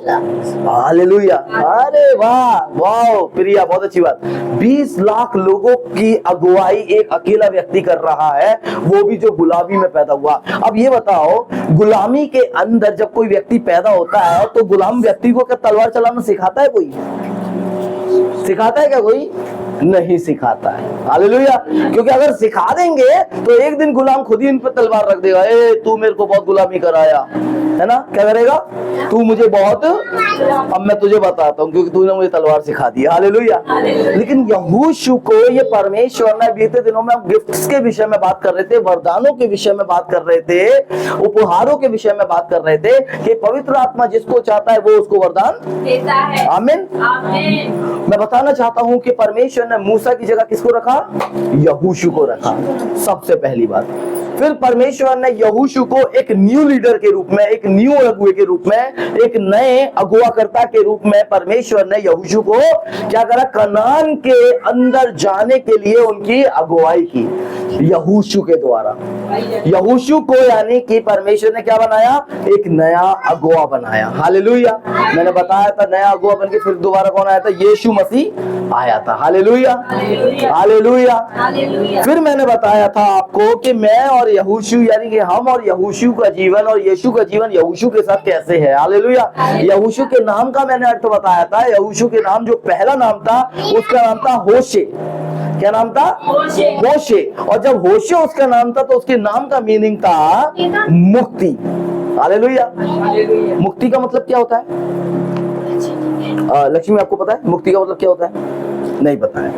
हालेलुया। अरे वाह, वाह प्रिया, बहुत अच्छी बात। 20 लाख लोगों की अगुवाई एक अकेला व्यक्ति कर रहा है, वो भी जो गुलामी में पैदा हुआ। अब ये बताओ, गुलामी के अंदर जब कोई व्यक्ति पैदा होता है तो गुलाम व्यक्ति को क्या तलवार चलाना सिखाता है कोई? सिखाता है क्या कोई? नहीं सिखाता है। हालेलुया। क्योंकि अगर सिखा देंगे तो एक दिन गुलाम खुद ही इन पर तलवार रख देगा। ए, तू मेरे को बहुत गुलामी कराया, है ना? क्या करेगा? तू मुझे बहुत, अब मैं तुझे बताता हूँ क्योंकि तूने मुझे तलवार सिखा दी। हालेलुया। लेकिन यहोशू को ये परमेश्वर ने बीते दिनों में गिफ्ट्स के विषय में बात कर रहे थे, वरदानों के विषय में बात कर रहे थे, उपहारों के विषय में बात कर रहे थे कि पवित्र आत्मा जिसको चाहता है वो उसको वरदान देता है। आमीन। मैं बताना चाहता हूँ कि परमेश्वर ने मूसा की जगह किसको रखा? यहोशू को रखा, सबसे पहली बात। फिर परमेश्वर ने यहोशू को एक न्यू लीडर के रूप में, एक न्यू अगुए के रूप में, एक नए अगुआकर्ता के रूप में परमेश्वर ने यहोशू को क्या करा? कनान के अंदर जाने के लिए उनकी अगुवाई की, यहोशू के द्वारा। यहोशू को यानी कि परमेश्वर ने क्या बनाया? एक नया अगुआ बनाया। हालेलुया। मैंने बताया था नया अगुआ बनके फिर दोबारा कौन आया था? यीशु मसीह आया था। Hallelujah, hallelujah. फिर मैंने बताया था आपको कि मैं और यहोशू, यानी कि हम और यहोशू का जीवन और यीशु का जीवन यहोशू के साथ कैसे है। हालेलुया। यहोशू के नाम का मैंने अर्थ बताया था। यहोशू के नाम, जो पहला नाम था उसका नाम था होशे। क्या नाम था? होशे। और जब होशे उसका नाम था तो उसके नाम का मीनिंग था मुक्ति। हालेलुया। मुक्ति का मतलब क्या होता है? लक्ष्मी, आपको पता है मुक्ति का मतलब क्या होता है? नहीं पता है।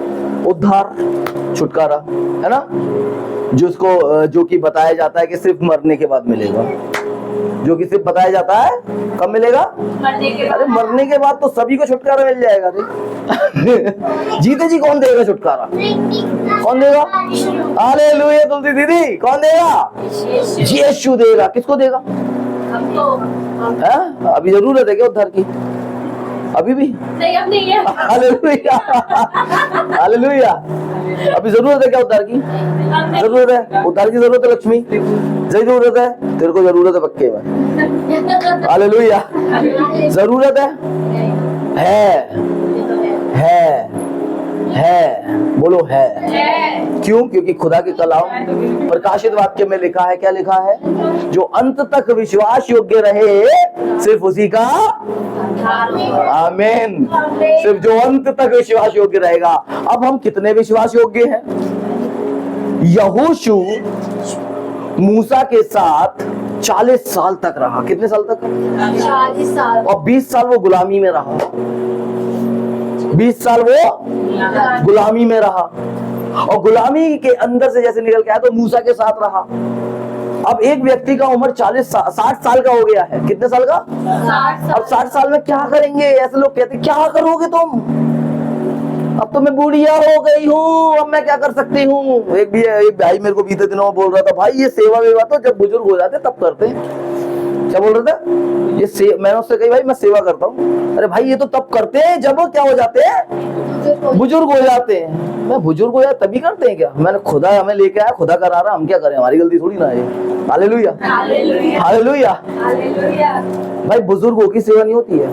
उद्धार, छुटकारा, है ना? जिसको जो कि बताया जाता है कि सिर्फ मरने के बाद मिलेगा। जो कि सिर्फ बताया जाता है कब मिलेगा? अरे मरने के बाद तो सभी को छुटकारा मिल जाएगा। जीते जी कौन देगा छुटकारा? कौन देगा? हालेलुया। तुलसी दीदी, कौन देगा? यीशु देगा। किसको देगा? अभी जरूरत है क्या उद्धार की? अभी भी नहीं, अब नहीं है। Hallelujah, hallelujah. अभी जरूरत है क्या उद्धार की? जरूरत है। उद्धार की जरूरत है लक्ष्मी? जरूरत है। तेरे को जरूरत है पक्के में। हालेलुया। जरूरत है। बोलो है। क्यों? क्योंकि खुदा के कलाम प्रकाशित वाक्य में लिखा है, क्या लिखा है? जो अंत तक विश्वास योग्य रहे सिर्फ उसी का, आमीन, सिर्फ जो अंत तक विश्वास योग्य रहेगा। अब हम कितने विश्वास योग्य हैं? यहोशू मूसा के साथ 40 साल तक रहा। कितने साल तक? 40 साल। और 20 साल वो गुलामी में रहा। 20 साल वो गुलामी में रहा, और गुलामी के अंदर से जैसे निकल के आया तो मूसा के साथ रहा। अब एक व्यक्ति का उम्र 60 साल का हो गया है। कितने साल का? 60 साल। अब 60 साल में क्या करेंगे? ऐसे लोग कहते क्या करोगे तुम? अब तो मैं बुढ़िया हो गई हूँ, अब मैं क्या कर सकती हूँ? एक भाई मेरे को बीते दिनों में बोल रहा था, भाई ये सेवा वेवा तो जब बुजुर्ग हो जाते तब करते हैं। क्या बोल रहे थे? मैंने उससे कही भाई मैं सेवा करता हूँ। अरे भाई ये तो तब करते हैं जब क्या हो जाते हैं? बुजुर्ग हो जाते हैं। मैं बुजुर्ग हो या तभी करते हैं क्या? मैंने खुदा हमें लेके आया, खुदा करा रहा, हम क्या करें? हमारी गलती थोड़ी ना है। Hallelujah hallelujah. भाई बुजुर्गों की सेवा नहीं होती है।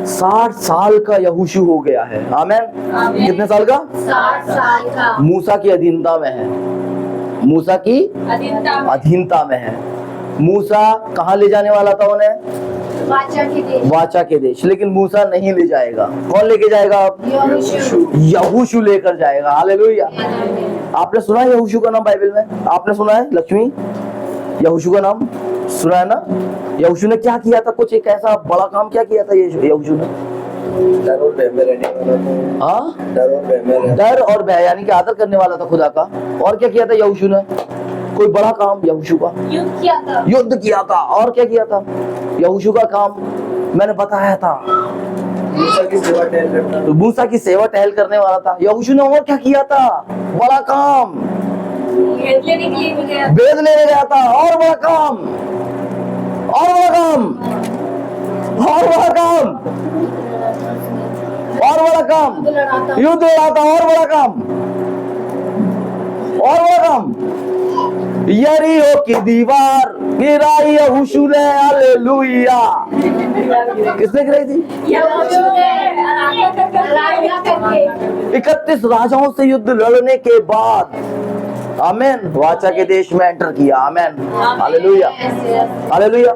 60 साल का यहोशू हो गया है। आमेन। कितने साल का? 60 साल का। मूसा की अधीनता में है, मूसा की अधीनता में है। मूसा कहाँ ले जाने वाला था उन्हें? वाचा के देश। लेकिन मूसा नहीं ले जाएगा। कौन लेके जाएगा? यहोशू लेकर जाएगा। हालेलुया। आपने सुना है यहोशू का नाम बाइबल में? आपने सुना है लक्ष्मी? यहोशू का नाम सुना है ना? यहोशू ने क्या किया था? कुछ एक ऐसा बड़ा काम क्या किया था यहोशू ने? डर और भय में रहने वाला था। हाँ, डर और भय यानी कि आदर करने वाला था खुदा का। और क्या किया था यहोशू ने? कोई बड़ा काम यहोशू का? युद्ध किया था। और क्या किया था यहोशू का काम? मैंने बताया था, मूसा की सेवा टहल करना। तो मूसा की सेवा टहल करने वाला था यहोशू ने। और क्या किया था? बड़ा काम, भेद लेने गया था। और बड़ा काम, और बड़ा काम, और बड़ा काम, और बड़ा काम, युद्ध लड़ा था। और बड़ा काम, और बड़ा काम, यरीहो की दीवार गिराई यहोशू ने। हालेलुया। किसने गिराई थी? 31 राजाओं से युद्ध लड़ने के बाद आमेन वाचा के देश में एंटर किया। आमेन। Hallelujah hallelujah.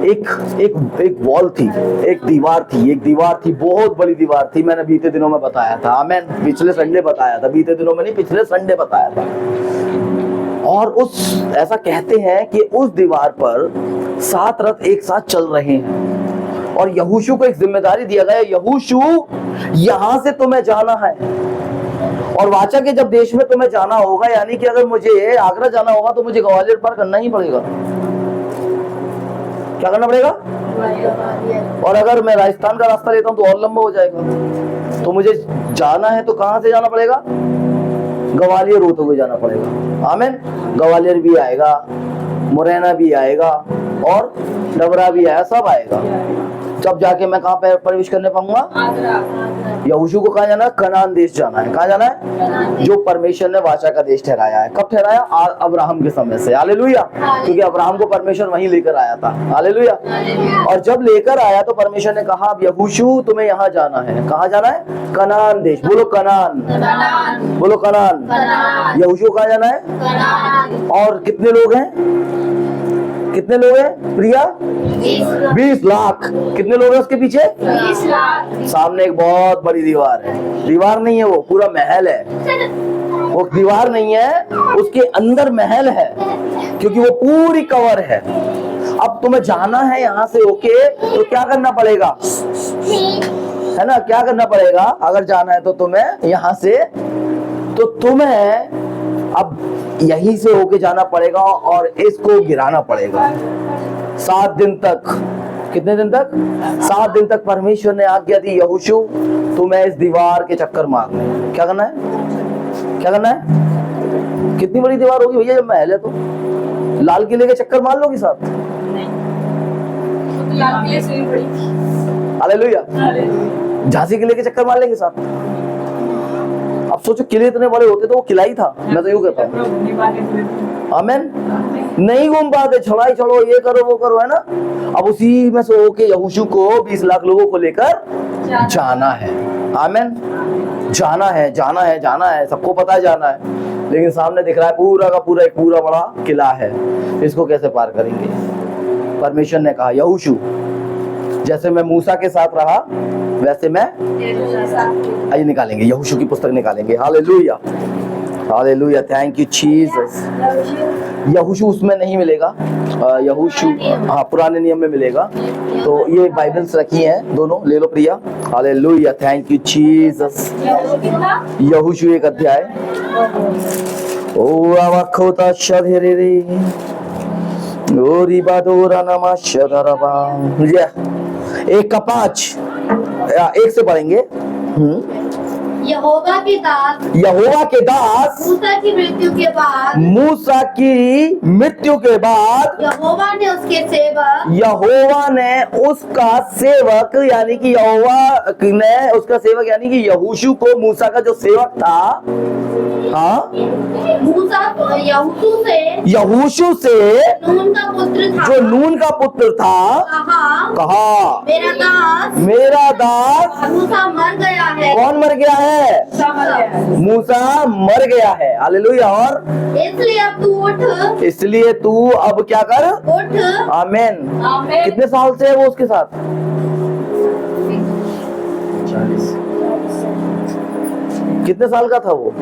एक वॉल थी, एक दीवार थी, बहुत बड़ी दीवार थी। मैंने बीते दिनों में बताया था। आमेन। पिछले संडे बताया था, बीते दिनों में नहीं, पिछले संडे बताया था। और ऐसा कहते हैं कि उस दीवार पर 7 रथ एक साथ चल रहे हैं और यहोशू को एक जिम्मेदारी दिया गया, यहोशू यहां से तुम्हें जाना है और वाचा के जब देश में तुम्हें जाना होगा, यानी कि अगर मुझे आगरा जाना होगा तो मुझे ग्वालियर पार करना ही पड़ेगा। क्या करना पड़ेगा? और अगर मैं राजस्थान का रास्ता लेता हूं तो और लंबा हो जाएगा। तो मुझे जाना है तो कहां से जाना पड़ेगा? ग्वालियर होते हुए जाना पड़ेगा। आमेन। ग्वालियर भी आएगा, मुरैना भी आएगा और डबरा भी आएगा, सब आएगा। जब जाके मैं कहां पर प्रवेश करने पाऊंगा? यहोशू को कहां जाना है? कनान देश जाना है। कहां जाना है? जो परमेश्वर ने वाचा का देश ठहराया है। कब ठहराया? अब्राहम के समय से। हालेलुया। क्योंकि अब्राहम को परमेश्वर वहीं लेकर आया था। हालेलुया। और जब लेकर आया तो परमेश्वर ने कहा, अब यहोशू तुम्हें यहाँ जाना है। कहाँ जाना है? कनान देश। बोलो कनान, बोलो कनान। यहोशू कहाँ जाना है? और कितने लोग हैं? कितने लोग हैं प्रिया? 20 लाख। कितने लोग हैं उसके पीछे? 20 लाख। सामने एक बहुत बड़ी दीवार है। दीवार नहीं है, वो पूरा महल है। वो दीवार नहीं है, उसके अंदर महल है, क्योंकि वो पूरी कवर है। अब तुम्हें जाना है यहाँ से होके, तो क्या करना पड़ेगा? है ना, क्या करना पड़ेगा? अगर जाना है तो तुम्हें यहाँ से, तो तुम्हें अब यहीं से होके जाना पड़ेगा और इसको गिराना पड़ेगा 7 दिन तक। कितने दिन तक? 7 दिन तक परमेश्वर ने आज्ञा दी, यहोशू तुम्हें इस दीवार के चक्कर मारने। क्या करना है? क्या करना है? कितनी बड़ी दीवार होगी भैया? जब महल है तो लाल किले के चक्कर मार लोगी साथ? हालेलुया। झांसी किले के चक्कर मार लेंगे साथ? अब सोचो, किले इतने बड़े होते तो वो किला ही था। मैं तो यूं कहता हूँ। आमेन। नहीं घूम पाते, चढ़ाई चढ़ो, ये करो वो करो, है ना। अब उसी में से होके यहोशू को 20 लाख लोगों को लेकर जाना है। आमेन। जाना है, जाना है, जाना है, सबको पता है जाना है। लेकिन सामने दिख रहा है पूरा का पूरा एक पूरा बड़ा किला है। इसको कैसे पार करेंगे? परमेश्वर ने कहा, यहोशू जैसे मैं मूसा के साथ रहा वैसे मैं आइए निकालेंगे, यहोशू की पुस्तक निकालेंगे। Hallelujah hallelujah. Thank you Jesus. यहोशू उसमें नहीं मिलेगा, यहोशू हाँ पुराने नियम में मिलेगा। तो ये बाइबल्स रखी हैं दोनों, ले लो प्रिया। हालेलुया। Thank you Jesus. यहोशू 1 अध्याय। ओ आवाखोता शधेरे ओ रिबादोरा नमा शधरबा। ये 1 का 5, 1 से पढ़ेंगे। यहोवा के दास यहोवा के दास मूसा की मृत्यु के बाद मूसा की मृत्यु के बाद यहोवा ने उसके सेवक यहोवा ने उसका सेवक यानी कि यहोवा ने उसका सेवक यानी कि यहोशू को, मूसा का जो सेवक था, हाँ, मूसा यहोशू से नून का पुत्र था, जो नून का पुत्र था, कहा मेरा दास मूसा मर गया है। कौन मर गया है? मूसा मर गया है। हालेलुया। और इसलिए अब तू उठ, इसलिए तू अब क्या कर? उठ। आमीन। कितने साल से है वो उसके साथ? 40। कितने साल का था वो?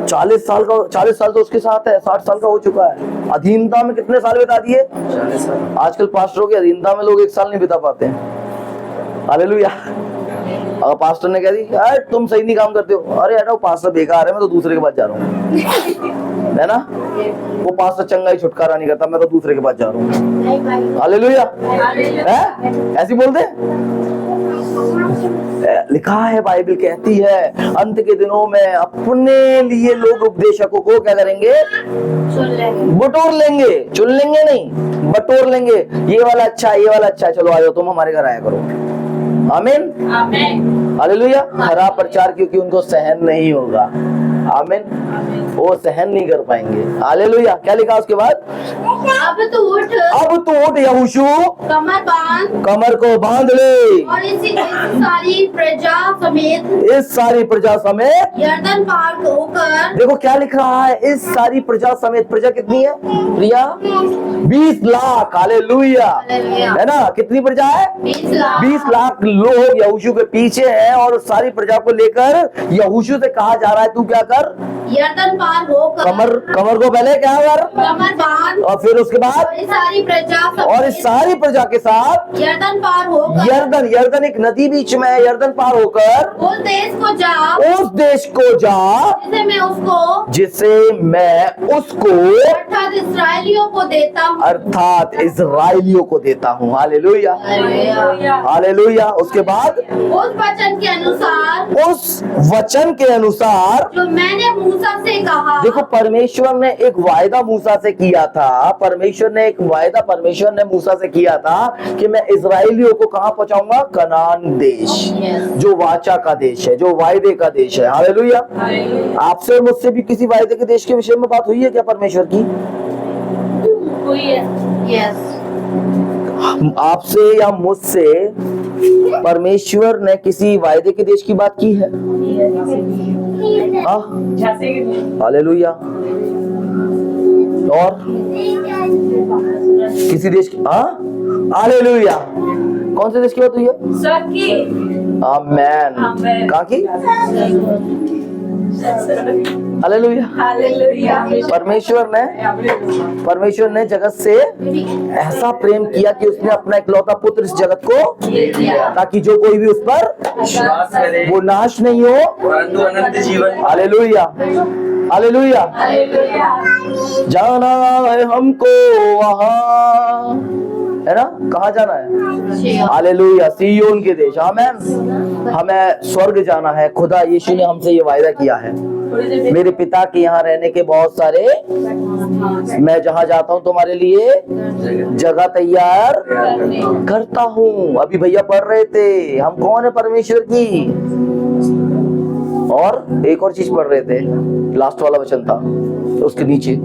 40 साल का। 40 साल तो उसके साथ है, 60 साल का हो चुका है। अधीनता में कितने साल बिता दिए? 40 साल। आजकल पास्टरों की अधीनता में लोग 1 साल नहीं बिता पाते हैं। हालेलुया। अगर पास्टर ने कह दी अरे तुम सही नहीं काम करते हो, अरे हटाओ पास्टर बेकार है, मैं तो दूसरे के पास जा रहा हूँ, है ना? वो पास्टर चंगा ही छुटकारा नहीं करता, मैं तो दूसरे के पास जा रहा हूँ। हालेलुया। ऐसी बोलते? लिखा है, बाइबल कहती है अंत के दिनों में अपने लिए लोग उपदेशकों को क्या करेंगे? बटोर लेंगे। चुन लेंगे नहीं, बटोर लेंगे। ये वाला अच्छा है, ये वाला अच्छा है, चलो आ जाओ तुम हमारे घर आया करो। आमीन, आमीन, हालेलुया। हरा प्रचार क्योंकि उनको सहन नहीं होगा। आमीन, वो सहन नहीं कर पाएंगे। हालेलुया। क्या लिखा उसके बाद? अब तू उठ, यहोशू कमर बांध, कमर को बांध ले, और इस सारी प्रजा समेत, इस सारी प्रजा समेत यरदन पार होकर। देखो क्या लिख रहा है, इस सारी प्रजा समेत। प्रजा कितनी है प्रिया? 20 लाख। हालेलुया, है ना? कितनी प्रजा है? 20 लाख लोग यहोशू के पीछे हैं, और सारी प्रजा को लेकर यहोशू से कहा जा रहा है तू क्या कर? यरदन पार होकर। कमर को पहले क्या कर? कमर बांध, और फिर उसके बाद और इस सारी प्रजा समेत, और इस सारी प्रजा के साथ यरदन पार होकर। यरदन एक नदी बीच में है, यरदन पार होकर उस देश को जा, उस देश को जा जिसे मैं उसको अर्थात इसराइलियों को देता हूँ। अर्थात इजराइलियों को देता हूँ। Hallelujah, hallelujah. उसके बाद उस वचन के अनुसार, उस वचन के अनुसार जो मैंने मूसा से कहा। देखो, परमेश्वर ने एक वायदा मूसा से किया था। परमेश्वर ने मूसा से किया था कि मैं इजराइलियों को कहां पहुंचाऊंगा? कनान देश, जो वाचा का देश है, जो वायदे का देश है। हालेलुया। आपसे और मुझसे भी किसी वायदे के देश के विषय में बात हुई है क्या परमेश्वर की? आपसे या मुझसे परमेश्वर ने किसी वायदे के देश की बात की है? हालेलुया। और किसी देश की? हालेलुया। कौन से देश की बात हुई है? आमेन। कहाँ की? हालेलुया। परमेश्वर ने जगत से ऐसा प्रेम किया कि उसने अपना इकलौता पुत्र इस जगत को, ताकि जो कोई भी उस पर विश्वास करे वो नाश नहीं हो परंतु अनंत जीवन। Hallelujah, hallelujah. जाना है हमको वहाँ, है ना? कहाँ जाना है? हालेलुया, सिय्योन के देश। आमीन। हमें स्वर्ग जाना है। खुदा यीशु ने हमसे ये वायदा किया है, मेरे पिता के यहाँ रहने के बहुत सारे, मैं जहाँ जाता हूँ तुम्हारे लिए जगह तैयार करता हूँ। अभी भैया पढ़ रहे थे हम कौन है परमेश्वर की, और एक और चीज पढ़ रहे थे, लास्ट वाला वचन था उसके नीचे,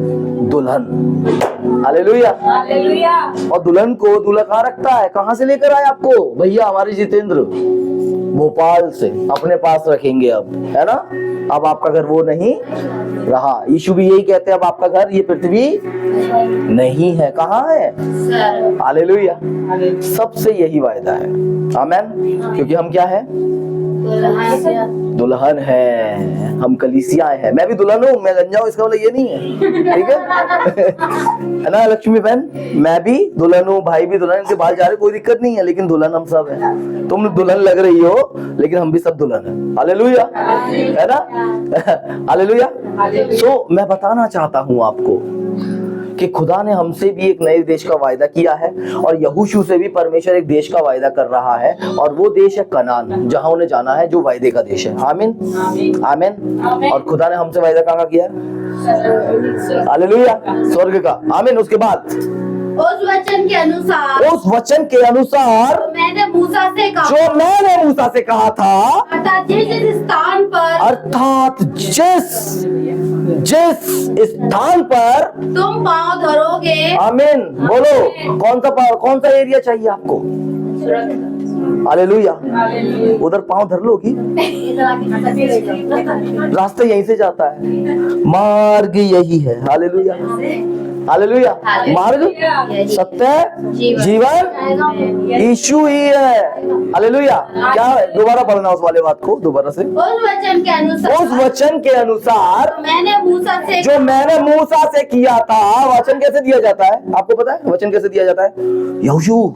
दुल्हन। Hallelujah, hallelujah. और दुल्हन को दूल्हा कहाँ रखता है? कहाँ से लेकर आए आपको? भैया हमारे जितेंद्र भोपाल से अपने पास रखेंगे अब, है ना? अब आपका घर वो नहीं रहा। यीशु भी यही कहते हैं, अब आपका घर ये पृथ्वी नहीं है। कहाँ है? हालेलुया। सबसे यही वायदा है। आमीन। क्योंकि हम क्या है? दुल्हन है। हम कलीसिया हैं। मैं भी दुल्हन हूँ, मैं गंजा हूँ, इसका मतलब ये नहीं है, ठीक है ना लक्ष्मी बहन? मैं भी दुल्हन हूँ, भाई भी दुल्हन, इनके बाल जा रहे, कोई दिक्कत नहीं है, लेकिन दुल्हन हम सब हैं। तुम दुल्हन लग रही हो, लेकिन हम भी सब दुल्हन हैं। हालेलुया, है ना? हालेलुया। सो मैं बताना चाहता हूँ आपको कि खुदा ने हमसे भी एक नए देश का वायदा किया है और यहोशू से भी परमेश्वर एक देश का वायदा कर रहा है और वो देश है कनान, जहां उन्हें जाना है, जो वायदे का देश है। आमीन आमीन। और खुदा ने हमसे वायदा कहाँ किया है? हालेलुया, स्वर्ग का। आमीन। उसके बाद उस वचन के अनुसार मैंने मूसा से कहा था, अर्थात जिस स्थान पर तुम पाँव धरोगे। आमीन। बोलो कौन सा एरिया चाहिए आपको? हालेलुया। उधर पाँव धर लोगी, रास्ता यहीं से जाता है, मार्ग यही है। Hallelujah hallelujah. मार्ग, सत्य, जीवन यीशु ही है। हालेलुया। क्या है? दोबारा पढ़ना उस वाले बात को दोबारा से। उस वचन के अनुसार जो मैंने मूसा से किया था। वचन कैसे दिया जाता है आपको पता है? वचन कैसे दिया जाता है? यहोशू,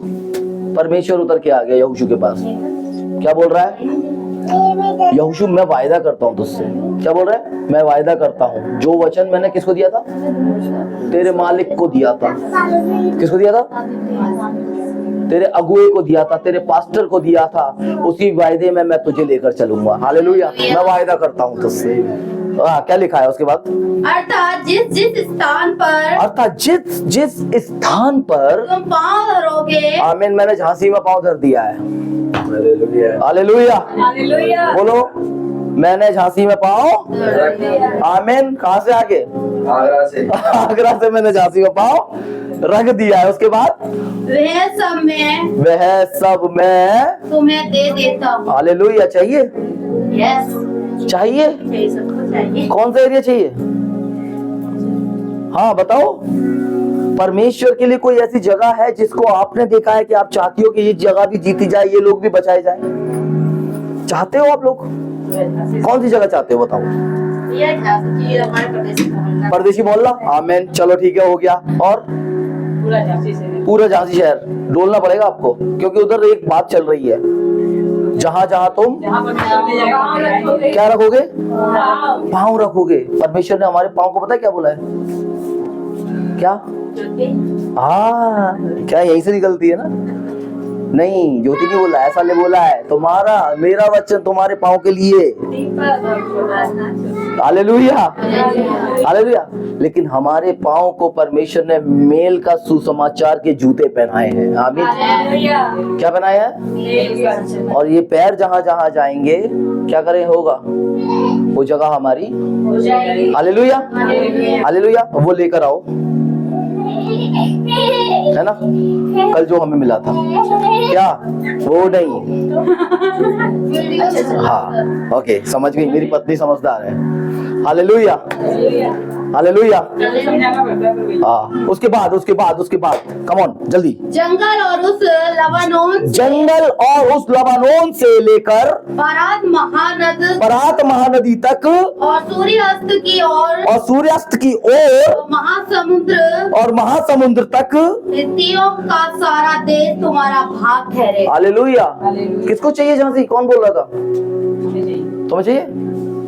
परमेश्वर उतर के आ गया यहोशू के पास। क्या बोल रहा है यहोशू? मैं वायदा करता हूँ तुझसे। क्या बोल रहा है? मैं वायदा करता हूँ जो वचन मैंने किसको दिया था? तेरे मालिक को दिया था। किसको दिया था? तेरे अगुए को दिया था, तेरे पास्टर को दिया था। उसी वायदे में मैं तुझे लेकर चलूंगा। हालेलुया। मैं वायदा करता हूँ तुझसे। क्या लिखा है उसके बाद? अर्थात जिस स्थान पर तुम पाँव धरोगे। आमीन। मैंने झांसी में पाँव धर दिया है। हालेलुया। बोलो, मैंने झांसी में पाँव। आमीन। कहाँ से आगे? आगरा से मैंने झांसी में पाँव रख दिया है। उसके बाद वह सब मैं तुम्हें दे देता हूँ। हालेलुया। चाहिए? यस, चाहिए। सबको चाहिए। कौन सा एरिया चाहिए? हाँ बताओ। परमेश्वर के लिए कोई ऐसी जगह है जिसको आपने देखा है कि आप चाहती हो कि ये जगह भी जीती जाए, ये लोग भी बचाए जाए? चाहते हो आप लोग? कौन सी जगह चाहते हो बताओ? परदेशी मोहल्ला। आमीन। चलो ठीक है, हो गया। और पूरा झांसी शहर डोलना पड़ेगा आपको, क्योंकि उधर एक बात चल रही है, जहां जहां तुम क्या रखोगे? पाँव रखोगे। परमेश्वर ने हमारे पाँव को पता है क्या बोला है? क्या? हाँ, क्या यहीं से निकलती है ना? नहीं, ज्योति नहीं बोला, ऐसा नहीं बोला है। तुम्हारा मेरा वचन तुम्हारे पाँव के लिए। Hallelujah hallelujah. लेकिन हमारे पाँव को परमेश्वर ने मेल का सुसमाचार के जूते पहनाए हैं। आमीन। क्या पहनाए हैं? और ये पैर जहां जहां जाएंगे क्या करें? होगा वो जगह हमारी। Hallelujah hallelujah. वो लेकर आओ, है ना? कल जो हमें मिला था, क्या वो नहीं? हाँ, ओके, समझ गई। मेरी पत्नी समझदार है। Hallelujah hallelujah. हाँ, उसके बाद कम ऑन जल्दी। जंगल और उस लबानोन से लेकर फरात महानदी तक और सूर्यास्त की ओर महासमुद्र तक हित्तियों का सारा देश तुम्हारा भाग ठहरे। हालेलुया। किसको चाहिए झांसी? कौन बोल रहा था? तुम्हें चाहिए?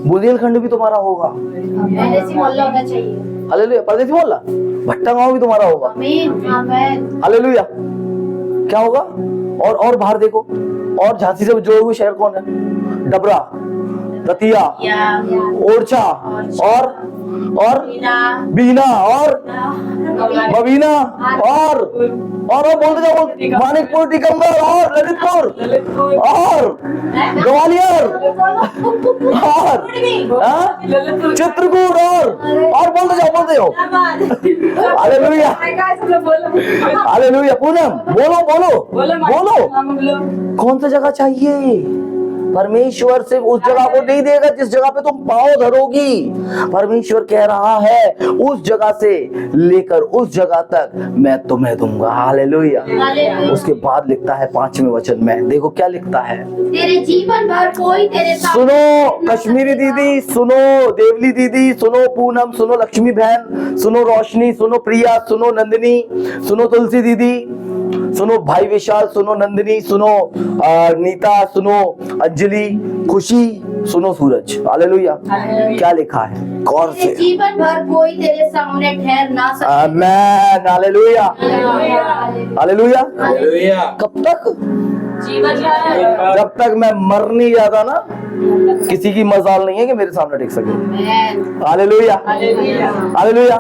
बुंदेलखंड भी तुम्हारा होगा। परदेसी मोहल्ला होना चाहिए। हालेलुया। परदेसी मोहल्ला, भट्टा गांव भी तुम्हारा होगा। हालेलुया। क्या होगा? और बाहर देखो, और झांसी से जुड़े हुए शहर कौन है? डबरा, दतिया, ओरछा और बीना और बबीना और बोलते जाओ, मानिकपुर, टीकमगढ़ और ललितपुर और ग्वालियर और चित्रकूट और बोलते जाओ। Hallelujah hallelujah. पूनम बोलो कौन सा जगह चाहिए? परमेश्वर सिर्फ उस जगह को नहीं देगा जिस जगह पे तुम पाँव धरोगी। परमेश्वर कह रहा है उस जगह से लेकर उस जगह तक मैं तुम्हें दूंगा। हालेलुया। उसके बाद लिखता है 5वें वचन में, देखो क्या लिखता है। तेरे जीवन भर कोई तेरे साथ। सुनो कश्मीरी दीदी, सुनो देवली दीदी, सुनो पूनम, सुनो लक्ष्मी बहन, सुनो रोशनी, सुनो प्रिया, सुनो नंदिनी, सुनो तुलसी दीदी, सुनो भाई विशाल, सुनो नंदिनी, सुनो नीता, सुनो अंजलि, खुशी, सुनो सूरज। हालेलुया। क्या लिखा है गौर से। जीवन भर कोई तेरे सामने ठहर ना सके। आमेन। हालेलुया। हालेलुया। हालेलुया। कब तक? जीवन भर। जब तक मैं मर नहीं जाता ना, किसी की मजाल नहीं है कि मेरे सामने टिक सके। हालेलुया। हालेलुया।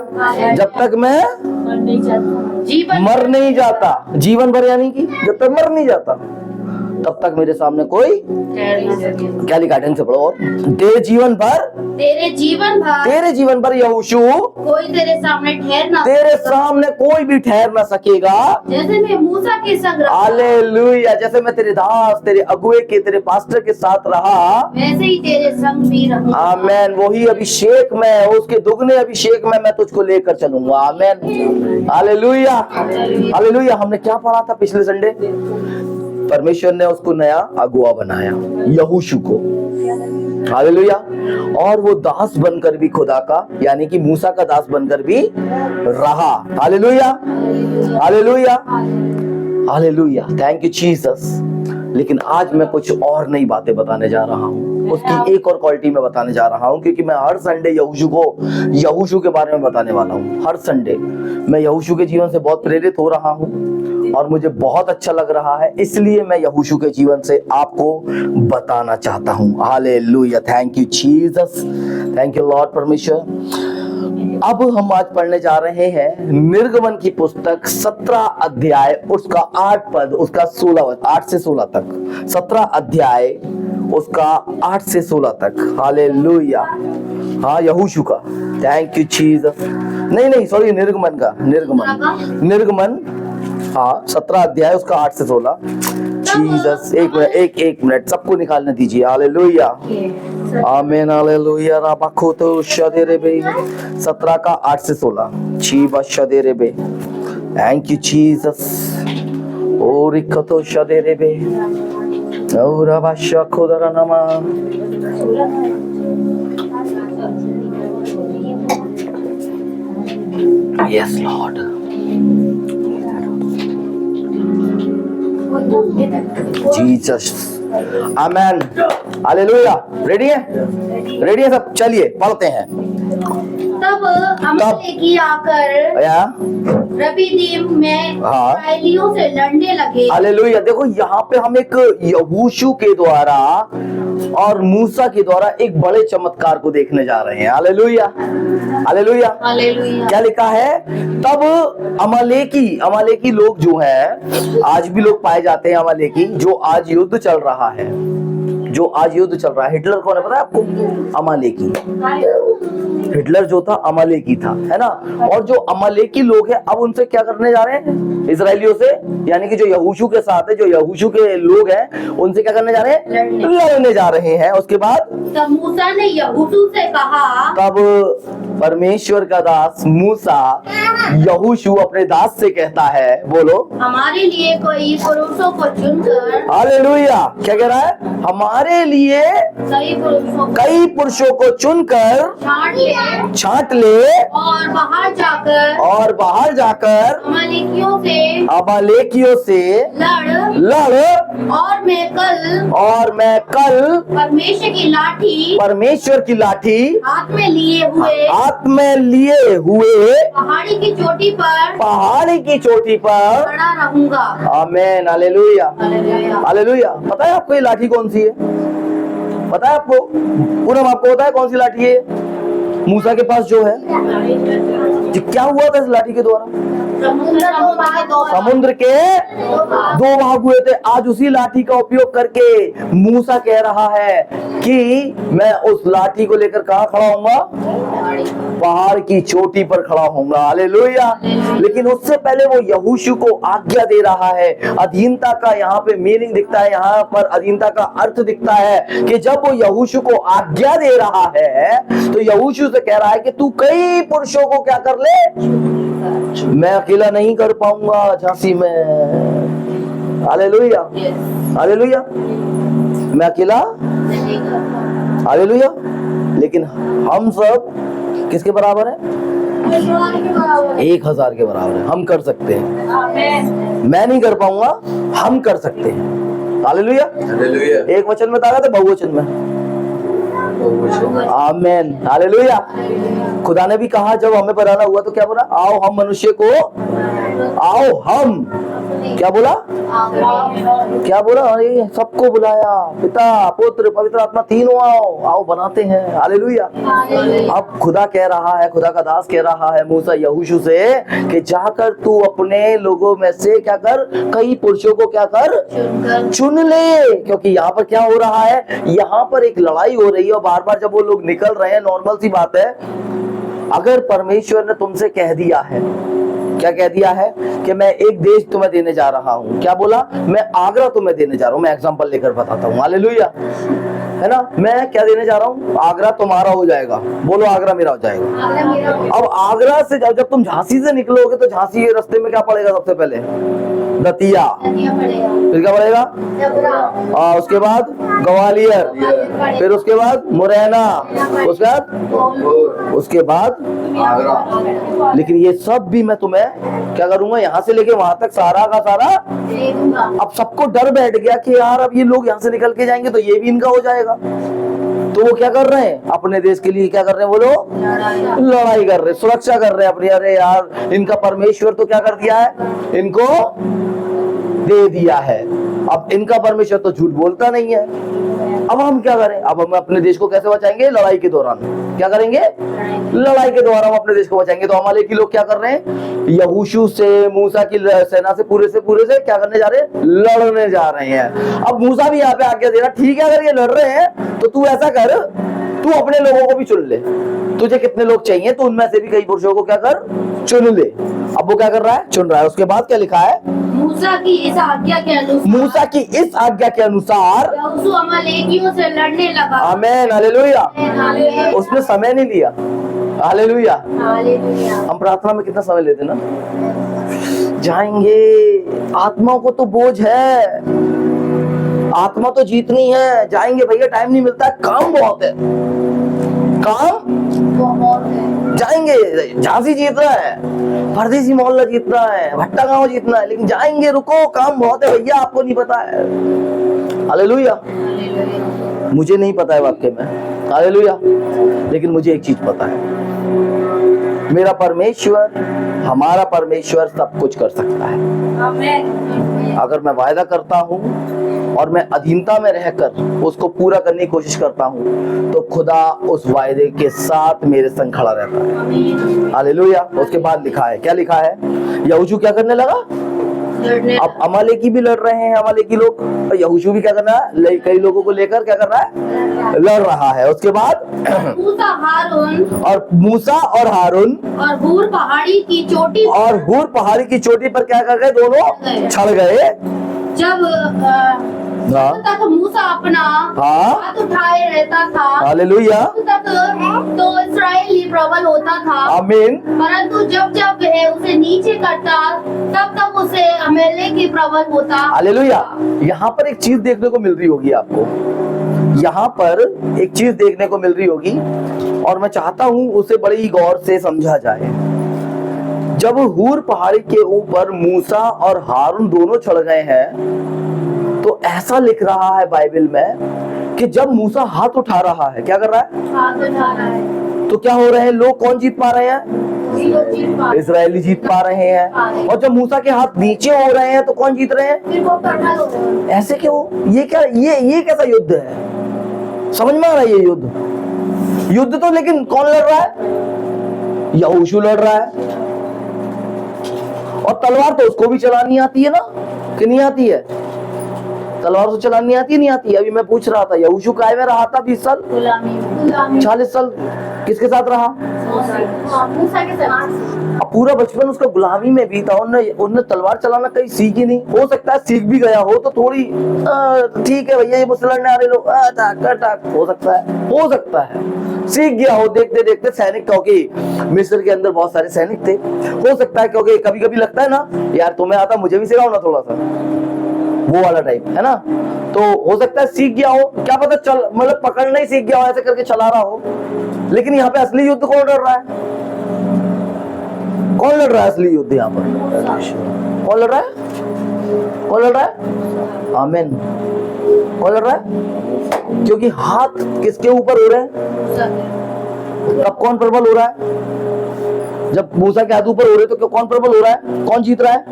जब तक मैं जीवन मर नहीं जाता, जीवन भर यानी कि जब तक मर नहीं जाता तब तक मेरे सामने कोई, क्या लिखा है से पढ़ो और। तेरे जीवन भर, तेरे जीवन भर यहोशू कोई तेरे सामने ठहर ना, तेरे सामने कोई भी ठहर ना सकेगा। जैसे मैं मूसा के संग रहा, हालेलुया। जैसे मैं तेरे दास, तेरे अगुए के, तेरे पास्टर के साथ रहा, वैसे ही तेरे संग भी रहूंगा। आमेन। वही अभिषेक में, उसके दुगने अभिषेक में मैं तुझको लेकर चलूंगा। आमेन। हालेलुया। हालेलुया। हमने क्या पढ़ा था पिछले संडे? परमेश्वर ने उसको नया अगुआ बनाया, यहोशू को। हालेलुया। और वो दास बनकर भी खुदा का, यानी कि मूसा का दास बनकर भी रहा। Hallelujah. Hallelujah. Hallelujah. Thank you Jesus. लेकिन आज मैं कुछ और नई बातें बताने जा रहा हूँ, उसकी एक और क्वालिटी में बताने जा रहा हूँ, क्योंकि मैं हर संडे यहोशू के बारे में बताने वाला हूँ। हर संडे मैं यहोशू के जीवन से बहुत प्रेरित हो रहा हूँ और मुझे बहुत अच्छा लग रहा है, इसलिए मैं यहोशू के जीवन से आपको बताना चाहता हूँ। Hallelujah. Thank you Jesus. Thank you Lord परमेश्वर। अब हम आज पढ़ने जा रहे हैं निर्गमन की पुस्तक 17 अध्याय, उसका 8 पद, उसका 16, 8 से 16 तक। 17 अध्याय, उसका 8 से 16 तक। हालेलुया। हाँ, यहोशू का। Thank you Jesus. नहीं सॉरी, निर्गमन का। निर्गमन हाँ, 17 अध्याय, उसका 8 से 16। जीसस। एक मिनट सबको निकालने दीजिए। हालेलुया। आमीन। हालेलुया। राबाखो तो शदेरेबे 17 का 8 से 16। चीबा शदेरेबे। Thank you Jesus. और इकतो शदेरेबे और राबाशा खोदरा नमा। Yes Lord. Jesus. Amen. Hallelujah. Ready है सब? चलिए पढ़ते हैं। तब अमालेकी आकर या रपीदीम में हाँ। इस्राएलियों से लड़ने लगे। हालेलुया। देखो यहाँ पे हम एक यहोशू के द्वारा और मूसा के द्वारा एक बड़े चमत्कार को देखने जा रहे हैं। हालेलुया। हालेलुया। हालेलुया। क्या लिखा है? तब अमालेकी लोग जो है, आज भी लोग पाए जाते हैं अमालेकी, जो आज युद्ध चल रहा है, हिटलर कौन है पता है आपको? अमालेकी। हिटलर जो था अमालेकी था, है ना। और जो अमालेकी लोग हैं, अब उनसे क्या करने जा रहे हैं? इजरायलियों से, यानी कि जो यहोशू के साथ है, जो यहोशू के लोग हैं, उनसे क्या करने जा रहे हैं? लड़ने जा रहे हैं। उसके बाद तब मूसा ने यहोशू से कहा, तब परमेश्वर का दास मूसा यहोशू अपने दास से कहता है, बोलो, हमारे लिए कोई पुरुषों को चुनकर। हालेलुया। क्या कह रहा है? हमारे लिए कई पुरुषों को चुनकर छांट ले और बाहर जाकर अमालेकियों से लड़ और मैं कल परमेश्वर की लाठी हाथ में लिए हुए पहाड़ी की चोटी पर खड़ा रहूंगा। आमीन। हालेलुया। हालेलुया। पता है आपको ये लाठी कौन सी है? पता है आपको? पूनम, आपको पता है कौन सी लाठी है? मूसा के पास जो है, जो क्या हुआ था इस लाठी के द्वारा? समुद्र के 2 भाग हुए थे। आज उसी लाठी का उपयोग करके मूसा कह रहा है कि मैं उस लाठी को लेकर कहाँ खड़ा होऊंगा? पहाड़ की चोटी पर खड़ा होऊंगा। हालेलुया। लेकिन उससे पहले वो यहोशू को आज्ञा दे रहा है। अधीनता का यहाँ पे मीनिंग दिखता है, यहाँ पर अधीनता का अर्थ दिखता है कि जब वो यहोशू को आज्ञा दे रहा है तो यहोशू से कह रहा है कि तू कई पुरुषों को क्या कर ले, मैं अकेला नहीं कर पाऊंगा झांसी में। हालेलुया। हालेलुया। मैं अकेला, हालेलुया। लेकिन हम सब किसके बराबर है? 1000 के बराबर है। हम कर सकते हैं, मैं नहीं कर पाऊंगा, हम कर सकते हैं। हालेलुया। हालेलुया। एक वचन में था तो बहुवचन में। आमेन। हालेलुया। खुदा ने भी कहा जब हमें बनाना हुआ तो क्या बोला? आओ हम मनुष्य को, आओ हम, क्या बोला? क्या बोला? अरे सबको बुलाया, पिता पुत्र पवित्र आत्मा तीनों आओ, आओ बनाते हैं। हालेलुया। अब खुदा कह रहा है, खुदा का दास कह रहा है मूसा यहोशू से कि जाकर तू अपने लोगों में से क्या कर, कई पुरुषों को क्या कर, चुन ले। क्योंकि यहाँ पर क्या हो रहा है, यहाँ पर एक लड़ाई हो रही है और बार बार जब वो लोग निकल रहे हैं, नॉर्मल सी बात है, अगर परमेश्वर ने तुमसे कह दिया है, क्या कह दिया है कि मैं एक देश तुम्हें देने जा रहा हूं, क्या बोला? मैं आगरा तुम्हें देने जा रहा हूं। मैं एग्जांपल लेकर बताता हूं। हालेलुया, है ना? मैं क्या देने जा रहा हूं? आगरा तुम्हारा हो जाएगा। बोलो आगरा मेरा हो जाएगा। अब आगरा से जब तुम झांसी से निकलोगे तो झांसी के रास्ते में क्या पड़ेगा? सबसे पहले दतिया, फिर क्या पड़ेगा? उसके बाद ग्वालियर, फिर उसके बाद मुरैना, उसके बाद आगरा। लेकिन ये सब भी मैं तुम्हें क्या करूंगा? यहाँ से लेके वहां तक सारा का सारा। अब सबको डर बैठ गया कि यार अब ये लोग यहाँ से निकल के जाएंगे तो ये भी इनका हो जाएगा। तो वो क्या कर रहे हैं? अपने देश के लिए क्या कर रहे हैं? वो लोग लड़ाई कर रहे हैं, सुरक्षा कर रहे हैं अपनी। अरे यार इनका परमेश्वर तो क्या कर दिया है? इनको दे दिया है। अब इनका परमेश्वर तो झूठ बोलता नहीं है। अब हम क्या करें? अब हम अपने देश को कैसे बचाएंगे? लड़ाई के दौरान क्या करेंगे? लड़ाई के दौरान हम अपने देश को बचाएंगे। तो अमालेकी लोग क्या कर रहे हैं? यहोशू से, मूसा की सेना से पूरे से क्या करने जा रहे हैं? लड़ने जा रहे हैं। अब मूसा भी यहाँ पे आज्ञा दे रहा, ठीक है अगर ये लड़ रहे हैं तो तू ऐसा कर, तू अपने लोगों को भी चुन ले। तुझे कितने लोग चाहिए तो उनमें से भी कई पुरुषों को क्या कर, चुन ले। अब वो क्या कर रहा है? चुन रहा है। उसके बाद क्या लिखा है? मूसा की इस आज्ञा के अनुसार, मूसा की इस आज्ञा के अनुसार यहोशू अमालेकियों से लड़ने लगा। आमेन। हालेलुया। हालेलुया। उसने समय नहीं लिया। हालेलुया। हालेलुया। हम प्रार्थना में कितना समय लेते ना, जाएंगे, आत्मा को तो बोझ है, आत्मा तो जीतनी है, जाएंगे भैया, टाइम नहीं मिलता है, काम बहुत है, काम बहुत है। जाएंगे। झांसी जीतना है, परदेसी मोहल्ला जीतना है, भट्टा गांव जीतना है, लेकिन जाएंगे, रुको, काम बहुत है भैया, आपको नहीं पता है। हालेलुया। मुझे नहीं पता है वाक्य में, हालेलुया, लेकिन मुझे एक चीज पता है, मेरा परमेश्वर, हमारा परमेश्वर सब कुछ कर सकता है। आमीन। अगर मैं वायदा करता हूँ और मैं अधीनता में रहकर उसको पूरा करने की कोशिश करता हूँ तो खुदा उस वायदे के साथ मेरे संग खड़ा रहता है। आमीन। हालेलुया। उसके बाद लिखा है, क्या लिखा है? यहोशू क्या करने लगा? लड़ने अब अमालेकी भी लड़ रहे हैं, अमालेकी लोग, और यहोशू भी क्या कर रहा है? कई लोगों को लेकर क्या कर रहा है? लड़ रहा है। उसके बाद मूसा हारून और मूसा और हारून और हूर पहाड़ी की चोटी और हूर पहाड़ी की चोटी पर क्या कर गए? दोनों चढ़ गए। जब हाँ। तक मूसा अपना हाँ। हाथ उठाए रहता था, हालेलुया। तब तक तो इस्राएली प्रबल होता था। आमीन। परंतु जब जब वह उसे नीचे करता तब तब उसे अमेलेकी प्रबल होता। हालेलुया। यहाँ पर एक चीज देखने को मिल रही होगी आपको, यहाँ पर एक चीज देखने को मिल रही होगी और मैं चाहता हूँ उसे बड़ी गौर से समझा जाए। जब हूर पहाड़ी के ऊपर मूसा और हारून दोनों चढ़ गए हैं तो ऐसा लिख रहा है बाइबल में कि जब मूसा हाथ उठा रहा है, क्या कर रहा है? हाथ उठा रहा है। तो क्या हो रहे हैं? लोग कौन जीत पा रहे हैं? इजरायली जीत पा रहे हैं। और जब मूसा के हाथ नीचे हो रहे हैं तो कौन जीत रहे हैं? फिर वो प्रबल हो गए। ऐसे क्यों? ये क्या, ये कैसा युद्ध है? समझ में आ रहा है ये युद्ध? युद्ध तो लेकिन कौन लड़ रहा है? यहोशू लड़ रहा है। और तलवार तो उसको भी चलानी आती है ना, कि नहीं आती है? तलवार तो चलानी आती है, नहीं आती है? अभी मैं पूछ रहा था, यहोशू काय में रहा था 20 साल, गुलामी 40 साल किसके साथ रहा? मूसा के साथ। अब पूरा बचपन उसका गुलामी में बीता, उन्होंने तलवार चलाना कहीं सीखी नहीं। हो सकता है सीख भी गया हो तो थोड़ी ठीक है भैया, ये मुझसे लड़ने आ रहे लोग, हो सकता है सीख गया हो देखते देखते सैनिक, क्योंकि मिस्र के अंदर बहुत सारे सैनिक थे। हो सकता है, क्योंकि कभी कभी लगता है ना, यार तुम्हें आता मुझे भी सिखाओ ना थोड़ा सा, वो वाला टाइप है ना। तो हो सकता है सीख गया हो, क्या पता, चल मतलब पकड़ना ही सीख गया हो, ऐसे करके चला रहा हो। लेकिन यहाँ पे असली युद्ध कौन लड़ रहा है? कौन लड़ रहा है असली युद्ध यहाँ पर? कौन लड़ रहा है? कौन लड़ रहा है? आमीन। कौन लड़ रहा है? क्योंकि हाथ किसके ऊपर हो रहे हैं? तब कौन प्रबल हो रहा है? जब मूसा के हाथ ऊपर हो रहे तो कौन प्रबल हो रहा है? कौन जीत रहा है?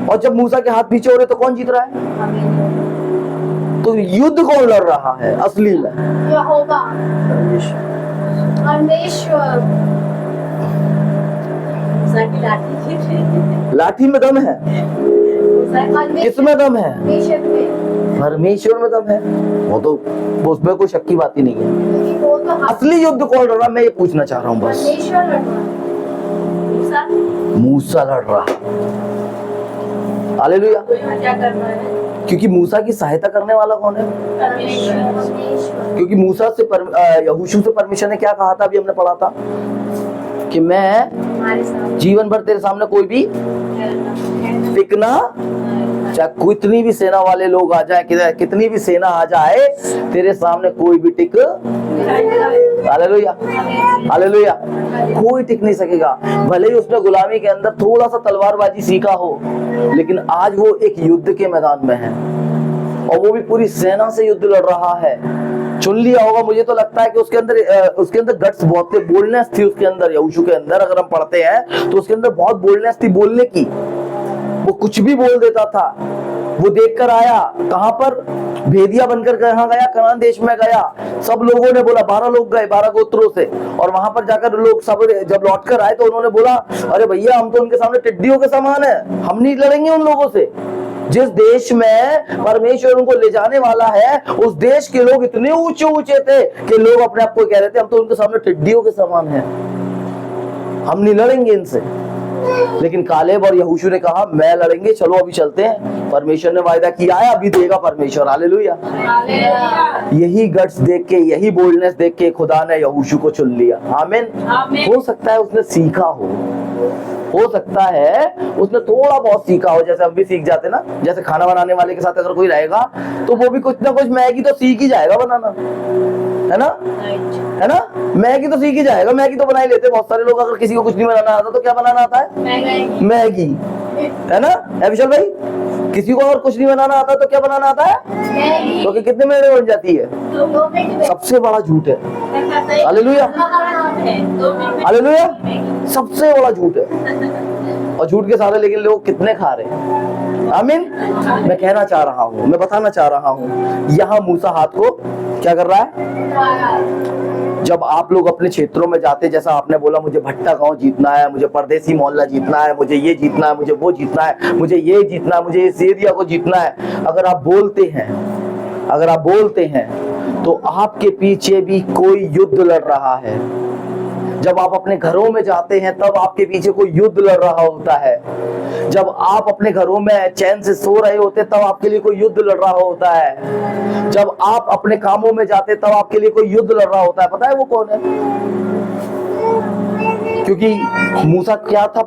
और जब मूसा के हाथ पीछे हो रहे तो कौन जीत रहा है? तो युद्ध कौन लड़ रहा है असली में? यहोवा परमेश्वर। लाठी में दम है, किसमें दम है? परमेश्वर में दम है। वो तो उसमें कोई शक की बात ही नहीं है। वो तो असली युद्ध कौन लड़ रहा है मैं ये पूछना चाह रहा हूँ बस। परमेश्वर लड़ रहा है। मूसा लड़ रहा है। हालेलुया। क्या करना है? क्योंकि मूसा की सहायता करने वाला कौन है? परमेश्वर। क्योंकि मूसा से यहोशू से परमेश्वर ने क्या कहा था? अभी हमने पढ़ा था कि मैं जीवन भर तेरे सामने कोई भी टिकना, चाहे कितनी भी सेना वाले लोग आ जाए, कितनी भी सेना आ जाए, तेरे सामने कोई भी टिक, हालेलुया हालेलुया, कोई टिक नहीं सकेगा। भले ही उसने गुलामी के अंदर थोड़ा सा तलवारबाजी सीखा हो, लेकिन आज वो एक युद्ध के मैदान में है और वो भी पूरी सेना से युद्ध लड़ रहा है। चुन लिया होगा, मुझे तो लगता है कि उसके अंदर गट्स बहुत थे, बोलनेस थी उसके अंदर। यहोशू के अंदर अगर हम पढ़ते हैं तो उसके अंदर बहुत बोलनेस थी बोलने की। वो कुछ भी बोल देता था। वो देखकर आया, कहां पर? भेदिया बनकर कहां गया? कनान देश में गया। सब लोगों ने बोला, 12 लोग गए 12 गोत्रों से, और वहां पर जाकर लोग सब जब लौट कर आए तो उन्होंने बोला, अरे भैया हम तो उनके सामने टिड्डियों के समान है, हम नहीं लड़ेंगे उन लोगों से। जिस देश में परमेश्वर उनको ले जाने वाला है, उस देश के लोग इतने ऊंचे ऊंचे थे कि लोग अपने आप को कह रहे थे, हम तो उनके सामने टिड्डियों के समान हैं, हम नहीं लड़ेंगे इनसे। लेकिन कालेब और यहोशू ने कहा, मैं लड़ेंगे, चलो अभी चलते हैं। परमेश्वर ने वायदा किया है, अभी देगा परमेश्वर। हालेलुया। यही गट्स देख के, यही बोल्डनेस देख के खुदा ने यहोशू को चुन लिया। आमीन। हो सकता है उसने सीखा हो सकता है उसने थोड़ा बहुत सीखा हो, जैसे हम भी सीख जाते ना। जैसे खाना बनाने वाले के साथ अगर कोई रहेगा तो वो भी कुछ ना कुछ मैगी तो सीख ही जाएगा बनाना, है ना? है ना? मैगी तो सीख ही जाएगा, मैगी तो बना ही लेते बहुत सारे लोग। अगर किसी को कुछ नहीं बनाना आता तो क्या बनाना आता है? मैगी, है ना? विशाल भाई, किसी को और कुछ नहीं बनाना आता तो क्या बनाना आता है? तो कितने मिनट में बन जाती है? सबसे बड़ा झूठ है। हालेलुया हालेलुया, सबसे बड़ा झूठ है। और झूठ के सारे लेकिन लोग कितने खा रहे हैं। आमीन। मैं कहना चाह रहा हूँ, मैं बताना चाह रहा हूँ, यहाँ मूसा हाथ को क्या कर रहा है? जब आप लोग अपने क्षेत्रों में जाते, जैसा आपने बोला, मुझे भट्टा गांव जीतना है, मुझे परदेसी मोहल्ला जीतना है, मुझे ये जीतना है, मुझे वो जीतना है, मुझे ये जीतना है, मुझे इस एरिया को जीतना है। अगर आप बोलते हैं तो आपके पीछे भी कोई युद्ध लड़ रहा है। जब आप अपने घरों में जाते हैं तब आपके पीछे कोई युद्ध लड़ रहा होता है। जब आप अपने घरों में चैन से सो रहे होते तब आपके लिए कोई युद्ध लड़ रहा होता है। जब आप अपने कामों में जाते तब आपके लिए कोई युद्ध लड़ रहा होता है। पता है वो कौन है? क्योंकि मूसा क्या था?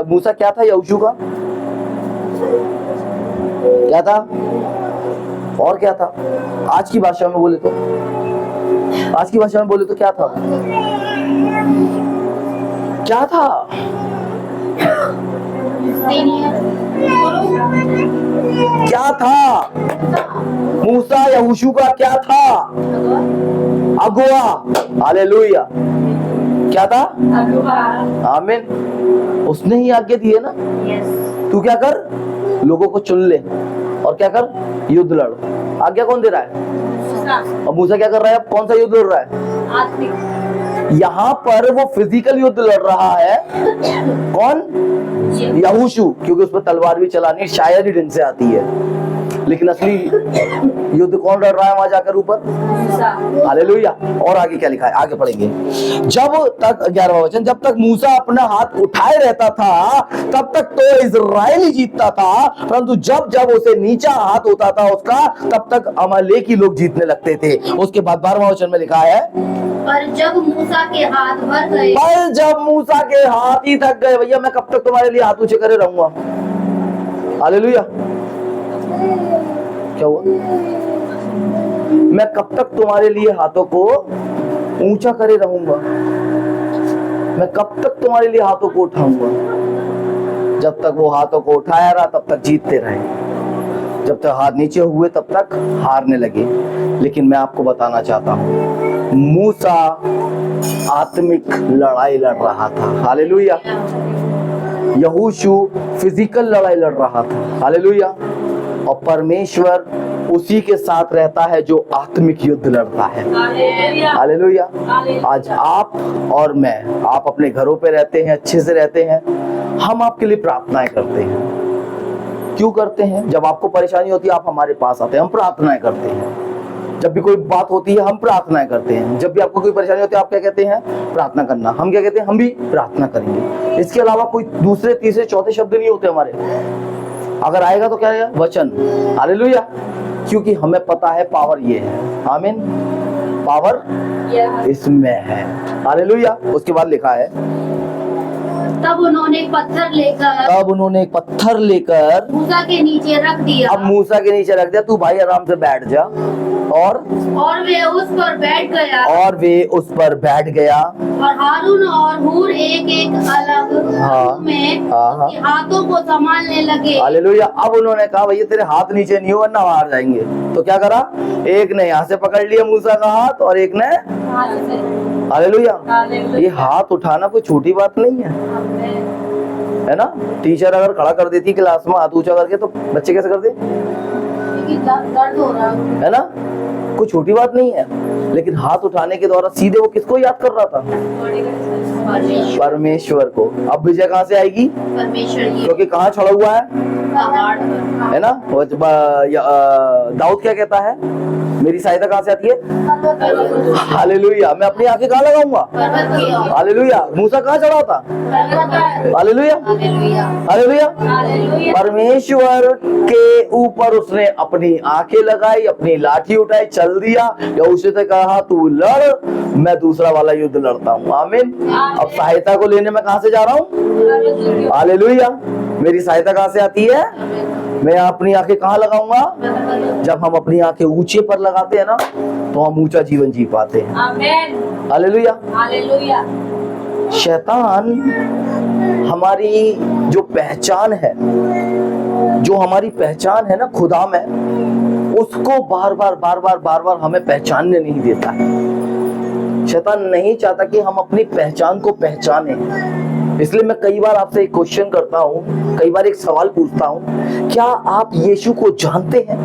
मूसा क्या था? यहोशू का क्या था? और क्या था? आज की भाषा में बोले तो क्या था? क्या था? क्या था? मूसा यहोशू का क्या था? अगुआ। हालेलुया। क्या था? आमीन। उसने ही आज्ञा दी है ना, तू क्या कर? लोगों को चुन ले और क्या कर? युद्ध लड़। आज्ञा कौन दे रहा है? और मूसा क्या कर रहा है? अब कौन सा युद्ध लड़ रहा है? यहाँ पर वो फिजिकल युद्ध लड़ रहा है। कौन? यहोशू, क्योंकि उस पर तलवार भी चलानी शायद ही ढंग से आती है। लेकिन असली युद्ध कौन लड़ रहा है वहां जाकर ऊपर? हालेलुया। और आगे क्या लिखा है? आगे पढ़ेंगे। जब तक 11वां वचन, जब तक मूसा अपना हाथ उठाए रहता था तब तक तो इजराइल जीतता था, परंतु जब जब उसे नीचा हाथ होता था उसका, तब तक अमालेकी लोग जीतने लगते थे। उसके बाद 12वां वचन में लिखा है, पर जब मूसा के हाथ भर गए, पर जब मूसा के हाथ ही थक गए। भैया मैं कब तक तुम्हारे लिए हाथ ऊंचे करे रहूंगा? हालेलुया। क्या हुआ? मैं कब तक तुम्हारे लिए हाथों को ऊंचा करे रहूंगा? मैं कब तक तुम्हारे लिए हाथों को उठाऊंगा? जब तक वो हाथों को उठाया रहा तब तक जीतते रहे, जब तक हाथ नीचे हुए तब तक हारने लगे। लेकिन मैं आपको बताना चाहता हूँ, मूसा आत्मिक लड़ाई लड़ रहा था, हालेलुया। यहोशू फिजिकल लड़ाई लड़ रहा था, हालेलुया। और परमेश्वर उसी के साथ रहता है जो आत्मिक युद्ध लड़ता है, हालेलुया। आज आप और मैं, आप अपने घरों पे रहते हैं, अच्छे से रहते हैं, हम आपके लिए प्रार्थनाएं करते हैं। क्यों करते हैं? जब आपको परेशानी होती है आप हमारे पास आते हैं, हम प्रार्थनाएं करते हैं। जब भी कोई बात होती है हम प्रार्थनाएं करते हैं। जब भी आपको कोई परेशानी होती है आप क्या कहते हैं? प्रार्थना करना। हम क्या कहते हैं? हम भी प्रार्थना करेंगे। इसके अलावा कोई दूसरे तीसरे चौथे शब्द नहीं होते हमारे। अगर आएगा तो क्या आएगा? वचन, हालेलुया। क्योंकि हमें पता है पावर ये है, आमीन, पावर इसमें है, हालेलुया। उसके बाद लिखा है, तब उन्होंने एक पत्थर लेकर मूसा के नीचे रख दिया। अब मूसा के नीचे रख दिया, तू भाई आराम से बैठ जा। और वे उस पर बैठ गया। और हारून और हूर एक एक अलग में हाथों को संभालने लगे, हालेलुया। अब उन्होंने कहा भैया तेरे हाथ नीचे नहीं हो वरना हार जाएंगे। तो क्या करा? एक ने यहाँ से पकड़ लिया मूसा का हाथ और एक ने, हालेलुया। ये हाथ उठाना कोई छोटी बात नहीं है ना। टीचर अगर खड़ा कर देती क्लास में हाथ ऊंचा करके तो बच्चे कैसे करते? दर्द हो रहा है ना, कोई छोटी बात नहीं है। लेकिन हाथ उठाने के द्वारा सीधे वो किसको याद कर रहा था? परमेश्वर को। अब विजय कहाँ से आएगी? परमेश्वर, क्योंकि कहाँ छड़ा हुआ है ना। दाऊद क्या कहता है? मेरी सहायता कहाँ से आती है? हालेलुया। मैं अपनी आंखें कहाँ लगाऊंगा? हालेलुया। मूसा कहाँ चढ़ा था? Hallelujah, hallelujah. परमेश्वर के ऊपर उसने अपनी आंखें लगाई, अपनी लाठी उठाई, चल दिया। या उसे तो कहा तू लड़, मैं दूसरा वाला युद्ध लड़ता हूँ, आमीन। अब सहायता को लेने में कहाँ से जा रहा हूँ? हालेलुया। मेरी सहायता कहाँ से आती है? मैं अपनी आंखें कहाँ लगाऊंगा? जब हम अपनी आंखें ऊंचे पर लगाते हैं ना तो हम ऊंचा जीवन जी पाते हैं, आमीन, हालेलुया, हालेलुया। शैतान हमारी जो पहचान है, जो हमारी पहचान है ना खुदा में, उसको बार बार हमें पहचानने नहीं देता है। शैतान नहीं चाहता कि हम अपनी पहचान को पहचाने। इसलिए मैं कई बार आपसे एक क्वेश्चन करता हूं, कई बार एक सवाल पूछता हूं, क्या आप यीशु को जानते हैं?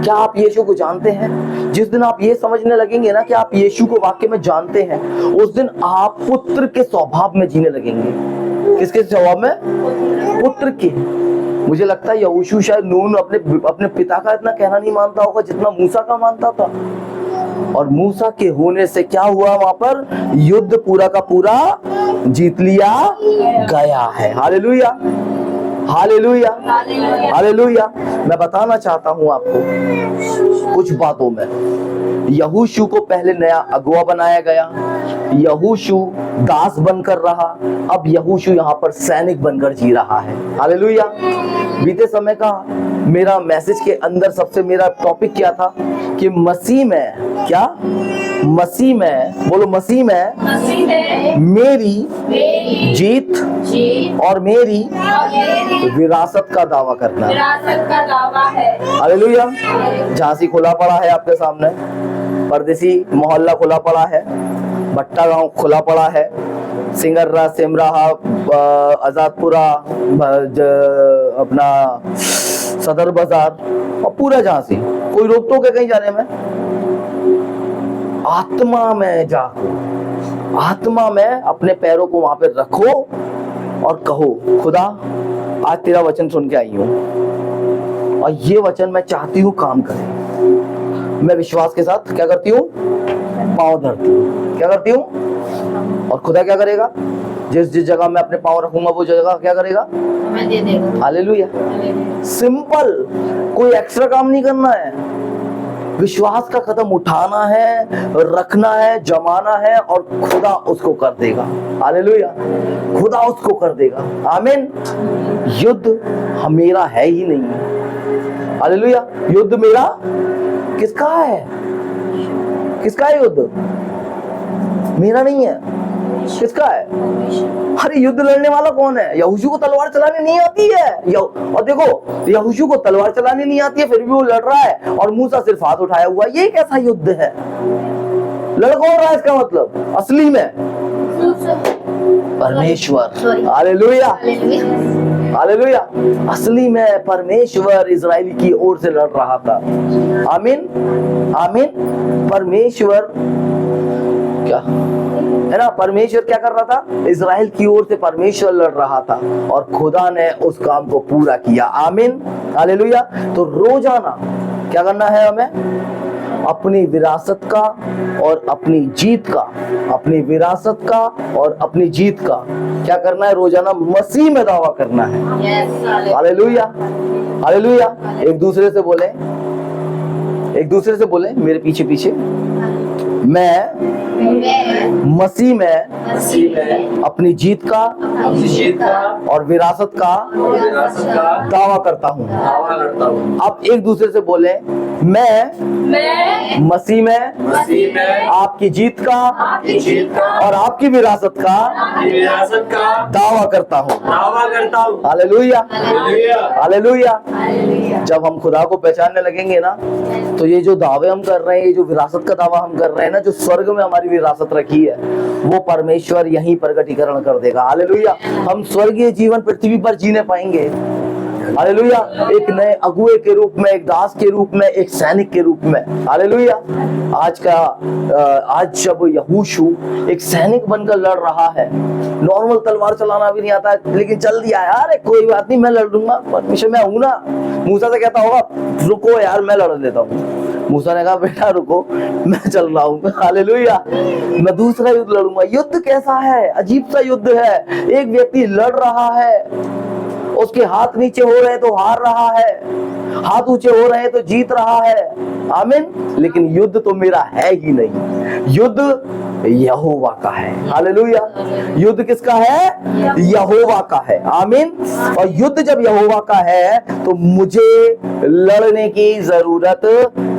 क्या आप यीशु को जानते हैं? जिस दिन आप ये समझने लगेंगे ना कि आप यीशु को वाकई में जानते हैं, उस दिन आप पुत्र के स्वभाव में जीने लगेंगे। किसके स्वभाव में? पुत्र के। मुझे लगता है यहोशू शायद नून अपने पिता का इतना कहना नहीं मानता होगा जितना मूसा का मानता था। और मूसा के होने से क्या हुआ? वहां पर युद्ध पूरा का पूरा जीत लिया गया है, हालेलुया, हालेलुया, हालेलुया। मैं बताना चाहता हूं आपको कुछ बातों में। यहोशू को पहले नया अगुआ बनाया गया, यहोशू दास बनकर रहा, अब यहोशू यहाँ पर सैनिक बनकर जी रहा है, हालेलुया। बीते समय का मेरा मैसेज के अंदर सबसे मेरा टॉपिक क्या था कि मसीह में, क्या? मसीह में, बोलो मसीह में मेरी जीत और मेरी विरासत का दावा करना, हालेलुया। झांसी खुला पड़ा है आपके सामने, परदेसी मोहल्ला खुला पड़ा है, भट्टा गांव खुला पड़ा है, सिंगर्रा, सिमराहा, आजादपुरा, अपना सदर बाजार और पूरा झांसी। कोई रोक टोक है कहीं जाने में? आत्मा में जाओ, आत्मा में अपने पैरों को वहां पे रखो और कहो खुदा आज तेरा वचन सुन के आई हूं और ये वचन मैं चाहती हूँ काम करे। मैं विश्वास के साथ क्या करती हूँ? पांव धरती हूँ। क्या करती हूँ? और खुदा क्या करेगा? जिस जिस जगह मैं अपने पांव रखूंगा वो जगह क्या करेगा? हमें दे देगा, हालेलुया। सिंपल, कोई एक्स्ट्रा काम नहीं करना है। विश्वास का कदम उठाना है, रखना है, जमाना है और खुदा उसको कर देगा, हालेलुया। खुदा उसको कर देगा, आमीन। युद्ध मेरा है ही नहीं, हालेलुया। युद्ध मेरा किसका है? किसका है युद्ध? मेरा नहीं है, किसका है? अरे युद्ध लड़ने वाला कौन है? यहोशू को तलवार चलानी नहीं आती है। और देखो यहोशू को तलवार चलानी नहीं आती है, फिर भी वो लड़ रहा है, और मूसा सिर्फ हाथ उठाया हुआ। ये कैसा युद्ध है? लड़ कौन रहा है इसका मतलब असली में? परमेश्वर। Hallelujah, hallelujah. असली में परमेश्वर इजराइल की ओर से लड़ रहा था। आमीन, आमीन। परमेश्वर क्या है ना, परमेश्वर क्या कर रहा था? इजराइल की ओर से परमेश्वर लड़ रहा था, और खुदा ने उस काम को पूरा किया। आमीन, हालेलुया। तो रोजाना क्या करना है हमें? अपनी विरासत का और अपनी जीत का, अपनी विरासत का और अपनी जीत का क्या करना है? रोजाना मसीह में दावा करना है। Hallelujah, hallelujah. एक दूसरे से बोले, एक दूसरे से बोले मेरे पीछे पीछे, मैं मसीह में अपनी जीत का और विरासत का दावा करता हूँ। अब एक दूसरे से बोले, मैं मसीह में आपकी जीत का और आपकी विरासत का दावा करता हूँ। Hallelujah, hallelujah. जब हम खुदा को पहचानने लगेंगे ना, तो ये जो दावे हम कर रहे हैं, ये जो विरासत का दावा हम कर रहे हैं ना, जो स्वर्ग में हमारी विरासत रखी है, वो परमेश्वर यहीं प्रकटीकरण कर देगा। हालेलुया। हम स्वर्गीय जीवन पृथ्वी पर जीने पाएंगे। हालेलुया। एक नए अगुए के रूप में, एक दास के रूप में, एक सैनिक के रूप में। हालेलुया। आज जब यहोशू एक सैनिक बनकर लड़ रहा है, नॉर्मल तलवार चलाना भी नहीं आता है, लेकिन चल दिया यार, कोई बात नहीं, मैं लड़ लूंगा, परमेश्वर मैं हूं ना। मूसा से कहता होगा, रुको यार मैं लड़ लेता हूँ। मूसा ने कहा, बेटा रुको, मैं चल रहा हूँ। हालेलुया। मैं दूसरा युद्ध लड़ूंगा। युद्ध कैसा है? अजीब सा युद्ध है। एक व्यक्ति लड़ रहा है, उसके हाथ नीचे हो रहे तो हार रहा है, हाथ ऊंचे हो रहे तो जीत रहा है। आमीन। लेकिन युद्ध तो मेरा है ही नहीं, युद्ध यहोवा का है। हालेलुया। युद्ध किसका है? यहोवा का है। आमीन। और युद्ध जब यहोवा का है तो मुझे लड़ने की जरूरत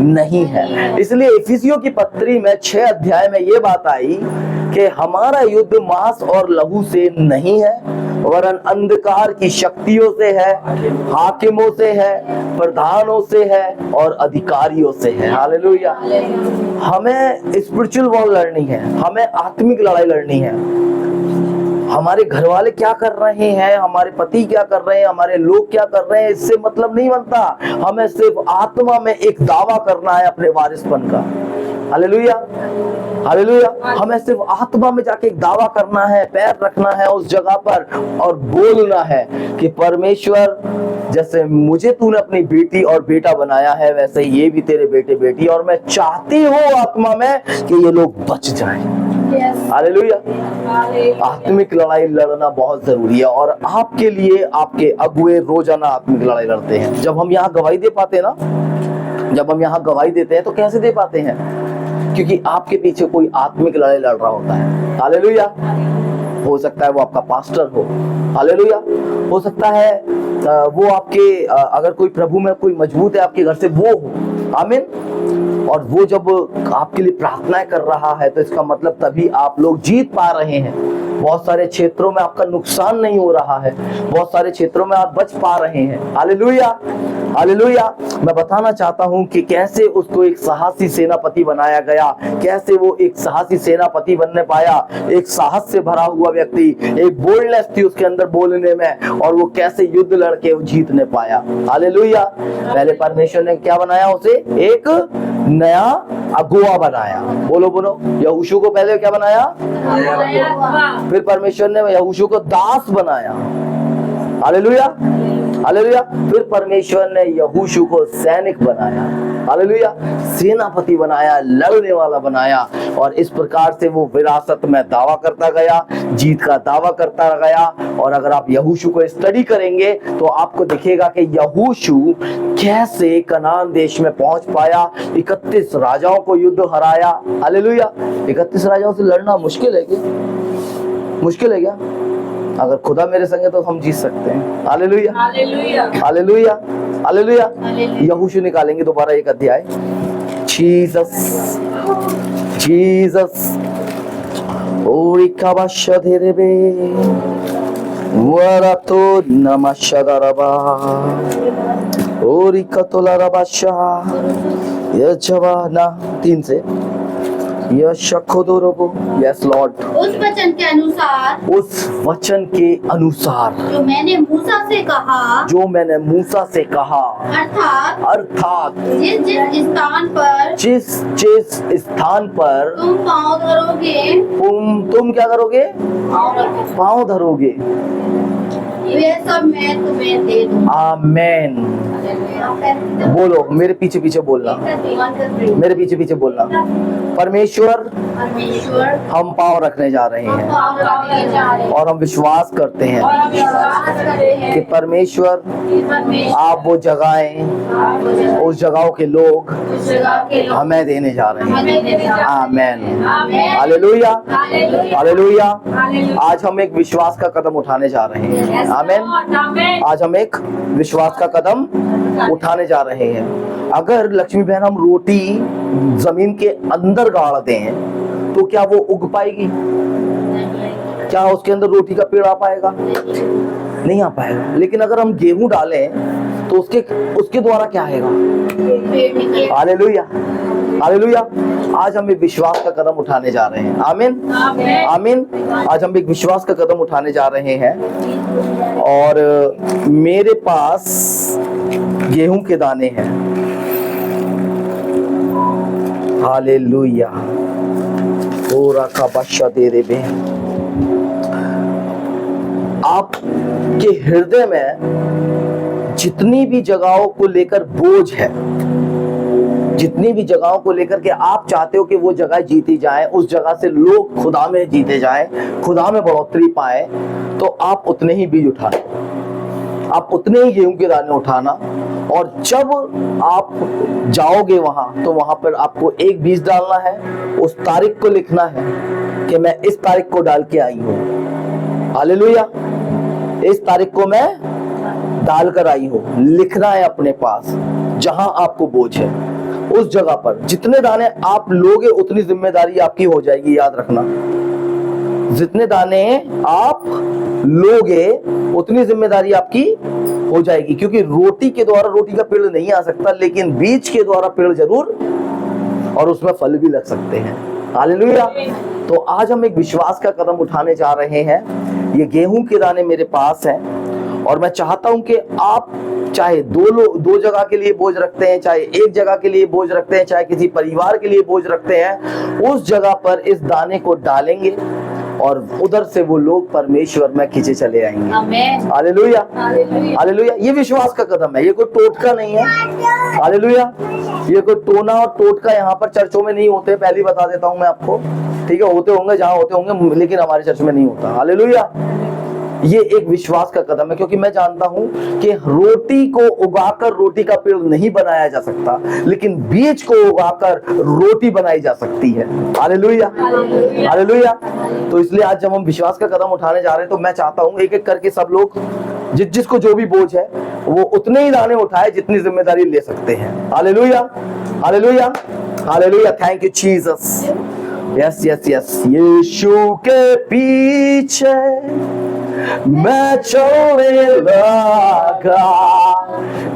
नहीं है। इसलिए इफिसियों की पत्री में 6 अध्याय में ये बात आई कि हमारा युद्ध मांस और लहू से नहीं है, वरन अंधकार की शक्तियों से है, हाकिमों से है, प्रधानों से है और अधिकारियों से है। हालेलुया। हमें स्पिरिचुअल वॉर लड़नी है, हमें आत्मिक लड़ाई लड़नी है। हमारे घर वाले क्या कर रहे हैं, हमारे पति क्या कर रहे हैं, हमारे लोग क्या कर रहे हैं, इससे मतलब नहीं बनता। हमें सिर्फ आत्मा में एक दावा करना है अपने वारिसपन का। Hallelujah, hallelujah. हमें सिर्फ आत्मा में जाके एक दावा करना है, पैर रखना है उस जगह पर और बोलना है कि परमेश्वर, जैसे मुझे तूने अपनी बेटी और बेटा बनाया है, वैसे ये भी तेरे बेटे बेटी, और मैं चाहती हूँ आत्मा में कि ये लोग बच जाएं। हालेलुया। आत्मिक लड़ाई लड़ना बहुत जरूरी है, और आपके लिए आपके अगुए रोजाना आत्मिक लड़ाई लड़ते हैं। जब हम यहाँ गवाही दे पाते हैं ना, जब हम यहाँ गवाही देते हैं तो कैसे दे पाते हैं? क्योंकि आपके पीछे कोई आत्मिक लड़ाई लड़ रहा होता है। हालेलुया। हो सकता है वो आपका पास्टर हो, हालेलुया। हो सकता है वो आपके अगर कोई प्रभु में कोई मजबूत है आपके घर से, वो हो। आमीन। और वो जब आपके लिए प्रार्थनाएं कर रहा है तो इसका मतलब तभी आप लोग जीत पा रहे हैं। बहुत सारे क्षेत्रों में आपका नुकसान नहीं हो रहा है, बहुत सारे क्षेत्रों में आप बच पा रहे हैं। Hallelujah, hallelujah. मैं बताना चाहता हूं कि कैसे उसको एक साहसी सेनापति बनाया गया, कैसे वो एक साहसी सेनापति बनने पाया। एक साहस से भरा हुआ व्यक्ति, एक बोल्डनेस थी उसके अंदर बोलने में, और वो कैसे युद्ध लड़के जीतने पाया। हालेलुया। पहले परमेश्वर ने क्या बनाया? उसे एक नया अगुआ बनाया। बोलो बोलो। यहोशू को पहले क्या बनाया? फिर परमेश्वर ने यहोशू को दास बनाया। Hallelujah, hallelujah. फिर परमेश्वर ने यहोशू को सैनिक बनाया। हालेलुया। सेनापति बनाया, लड़ने वाला बनाया, और इस प्रकार से वो विरासत में दावा करता गया, जीत का दावा करता गया। और अगर आप यहोशू को स्टडी करेंगे तो आपको दिखेगा कि यहोशू कैसे कनान देश में पहुंच पाया, 31 राजाओं को युद्ध हराया। हालेलुया। 31 राजाओं से लड़ना मुश्किल है क्या? मुश्किल है क्या? अगर खुदा मेरे संग है तो हम जीत सकते हैं। Hallelujah, hallelujah, hallelujah. यहोशू निकालेंगे दोबारा एक अध्याय। Jesus, Jesus, Orikabashadherebe. Warato namashadaraba. Orikatolarabasha. Yajavana. 3 से यशखोदोरोबो. Yes Lord. उस वचन के अनुसार उस वचन के अनुसार जो मैंने मूसा से कहा, जो मैंने मूसा से कहा, अर्थात जिस जिस स्थान पर जिस जिस स्थान पर तुम पाँव धरोगे, तुम क्या करोगे? पाँव धरोगे। वे सब मैं तुम्हें दे दूंगा। आमेन। बोलो, मेरे पीछे पीछे बोलना, मेरे पीछे पीछे बोलना। परमेश्वर, परमेश्वर हम पाँव रखने जा रहे हैं और हम विश्वास करते हैं कि परमेश्वर आप वो जगहें, उस जगहों के लोग हमें देने जा रहे हैं। आमेन। Hallelujah, hallelujah. आज हम एक विश्वास का कदम उठाने जा रहे हैं। आमेन। आज हम एक विश्वास का कदम उठाने जा रहे हैं। अगर लक्ष्मी बहन हम रोटी जमीन के अंदर गाड़ दें तो क्या वो उग पाएगी? क्या उसके अंदर रोटी का पेड़ आ पाएगा? नहीं आ पाएगा। लेकिन अगर हम गेहूं डालें तो उसके द्वारा क्या आएगा? Hallelujah, hallelujah. आज हम एक विश्वास का कदम उठाने जा रहे हैं। आमीन, आमीन। आज हम एक विश्वास का कदम उठाने जा रहे हैं और मेरे पास गेहूं के दाने हैं। हालेलुया। पूरा का बच्चा दे दे बे। आपके हृदय में जितनी भी जगहों को लेकर बोझ है, जितनी भी जगहों को लेकर के आप चाहते हो कि वो जगह जीती जाए, उस जगह से लोग खुदा में जीते जाएं, खुदा में बढ़ोतरी पाए, तो आप उतने ही बीज उठाना, आप उतने ही गेहूं के दाने उठाना। और जब आप जाओगे वहां तो वहां पर आपको एक बीज डालना है, उस तारीख को लिखना है कि मैं इस तारीख को डाल के आई हूं। हालेलुया। इस तारीख को मैं डालकर आई हूं, लिखना है अपने पास। जहां आपको बोझ है उस जगह पर जितने दाने आप लोगे उतनी जिम्मेदारी आपकी हो जाएगी। याद रखना, जितने दाने आप लोगे उतनी जिम्मेदारी आपकी हो जाएगी, क्योंकि रोटी के द्वारा रोटी का पेड़ नहीं आ सकता, लेकिन बीज के द्वारा पेड़ जरूर, और उसमें फल भी लग सकते हैं। हालेलुया। तो आज हम एक विश्वास का कदम उठाने जा रहे हैं। ये गेहूं के दाने मेरे पास हैं और मैं चाहता हूं कि आप चाहे दो जगह के लिए बोझ रखते हैं, चाहे एक जगह के लिए बोझ रखते हैं, चाहे किसी परिवार के लिए बोझ रखते हैं, उस जगह पर इस दाने को डालेंगे और उधर से वो लोग परमेश्वर में खींचे चले आएंगे। Hallelujah, hallelujah. ये विश्वास का कदम है, ये कोई टोटका नहीं है। हालेलुया। ये कोई टोना और टोटका यहाँ पर चर्चों में नहीं होते, पहले बता देता हूँ मैं आपको। ठीक है, होते होंगे जहाँ होते होंगे, लेकिन हमारे चर्च में नहीं होता। हालेलुया। ये एक विश्वास का कदम है, क्योंकि मैं जानता हूं कि रोटी को उगाकर रोटी का पेड़ नहीं बनाया जा सकता, लेकिन बीज को उगाकर रोटी बनाई जा सकती है। Hallelujah, hallelujah. तो इसलिए आज जब हम विश्वास का कदम उठाने जा रहे हैं तो मैं चाहता हूं एक एक करके सब लोग जिसको जो भी बोझ है वो उतने ही दाने उठाए जितनी जिम्मेदारी ले सकते हैं। Hallelujah, hallelujah, hallelujah. Thank you Jesus. Yes yes yes. यीशु के पीछे मैं चलने लगा,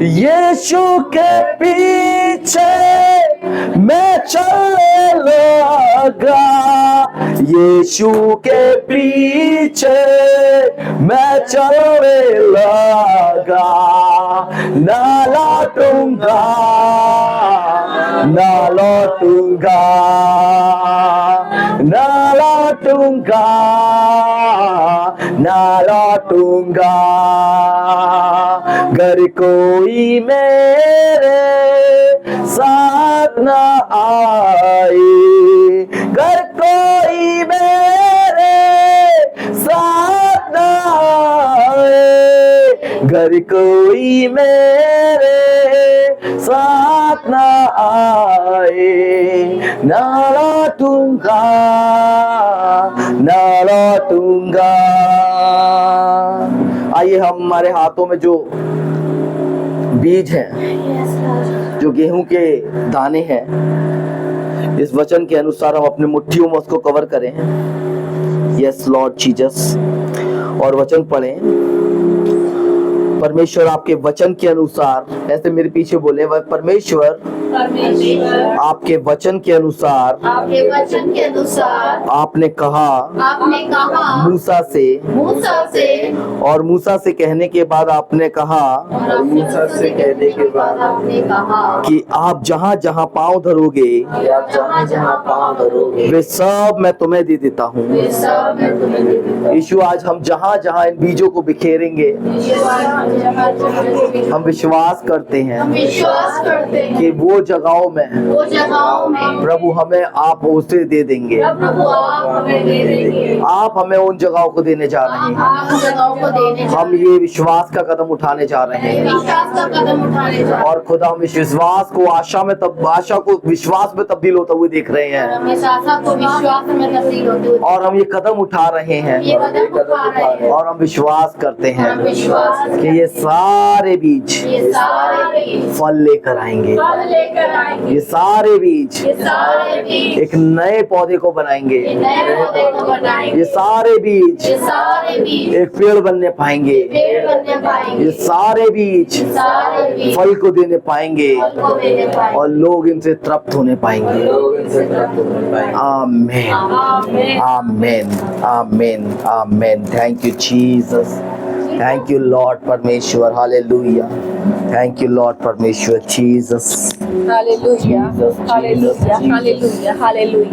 यीशु के पीछे मैं चलने लगा, यीशु के पीछे मैं चलने लगा, ना लौटूंगा, ना लौटूंगा, ना लौटूंगा, ना लौटूंगा। घर कोई मेरे साथ ना आए, घर कोई मेरे साथ ना आए, घर कोई मेरे साथ ना आए, ना लौटूंगा, ना लौटूंगा। आइए हम हमारे हाथों में जो बीज हैं, जो गेहूं के दाने हैं, इस वचन के अनुसार हम अपनी मुट्ठियों में उसको कवर करें यस लॉर्ड जीसस। और वचन पढ़ें। परमेश्वर आपके वचन के अनुसार, ऐसे मेरे पीछे बोले, वह परमेश्वर आपके वचन के अनुसार आपके वचन के अनुसार आपने कहा मूसा से, और मूसा से कहने के बाद आपने कहा और मूसा से कहने के बाद आपने कहा कि आप जहाँ जहाँ पाँव धरोगे कि आप जहाँ जहाँ पाँव धरोगे वे सब मैं तुम्हें दे देता हूँ। वे सब मैं तुम्हें दे देता हूँ। यीशु आज हम जहाँ जहाँ इन बीजों को बिखेरेंगे, हम विश्वास करते हैं हम विश्वास करते हैं कि वो जगहों में प्रभु हमें आप उसे दे देंगे। प्रभु आप हमें दे देंगे। आप हमें उन जगहों को देने जा रहे हैं। आप जगहों को देने जा हम ये विश्वास का कदम उठाने जा रहे रहे हैं। हैं, विश्वास का कदम उठाने जा रहे और खुदा हम इस विश्वास को आशा को विश्वास में तब्दील होता हुए देख रहे हैं। हैं, हम इस आशा को विश्वास में तब्दील होते हुए और हम ये कदम उठा रहे हैं, ये कदम उठा रहे हैं। और हम विश्वास करते और हम हैं विश्वास कि ये सारे बीज ये सारे बीज फल लेकर आएंगे। फल लेकर आएंगे। ये सारे बीज ये सारे बीज एक नए पौधे को बनाएंगे। ये नए पौधे को बनाएंगे। ये सारे बीज ये सारे बीज एक पेड़ बनने पाएंगे। पेड़ बनने पाएंगे। ये सारे बीज सारे बीज फल को देने पाएंगे, फल को देने पाएंगे। और लोग इनसे तृप्त होने पाएंगे। आमीन, आमीन। आमीन, आमीन, आमीन। Thank you Jesus, thank you Lord परमेश्वर, हालेलुया। थैंक यू लॉर्ड परमेश्वर Jesus. Hallelujah, hallelujah, hallelujah, hallelujah.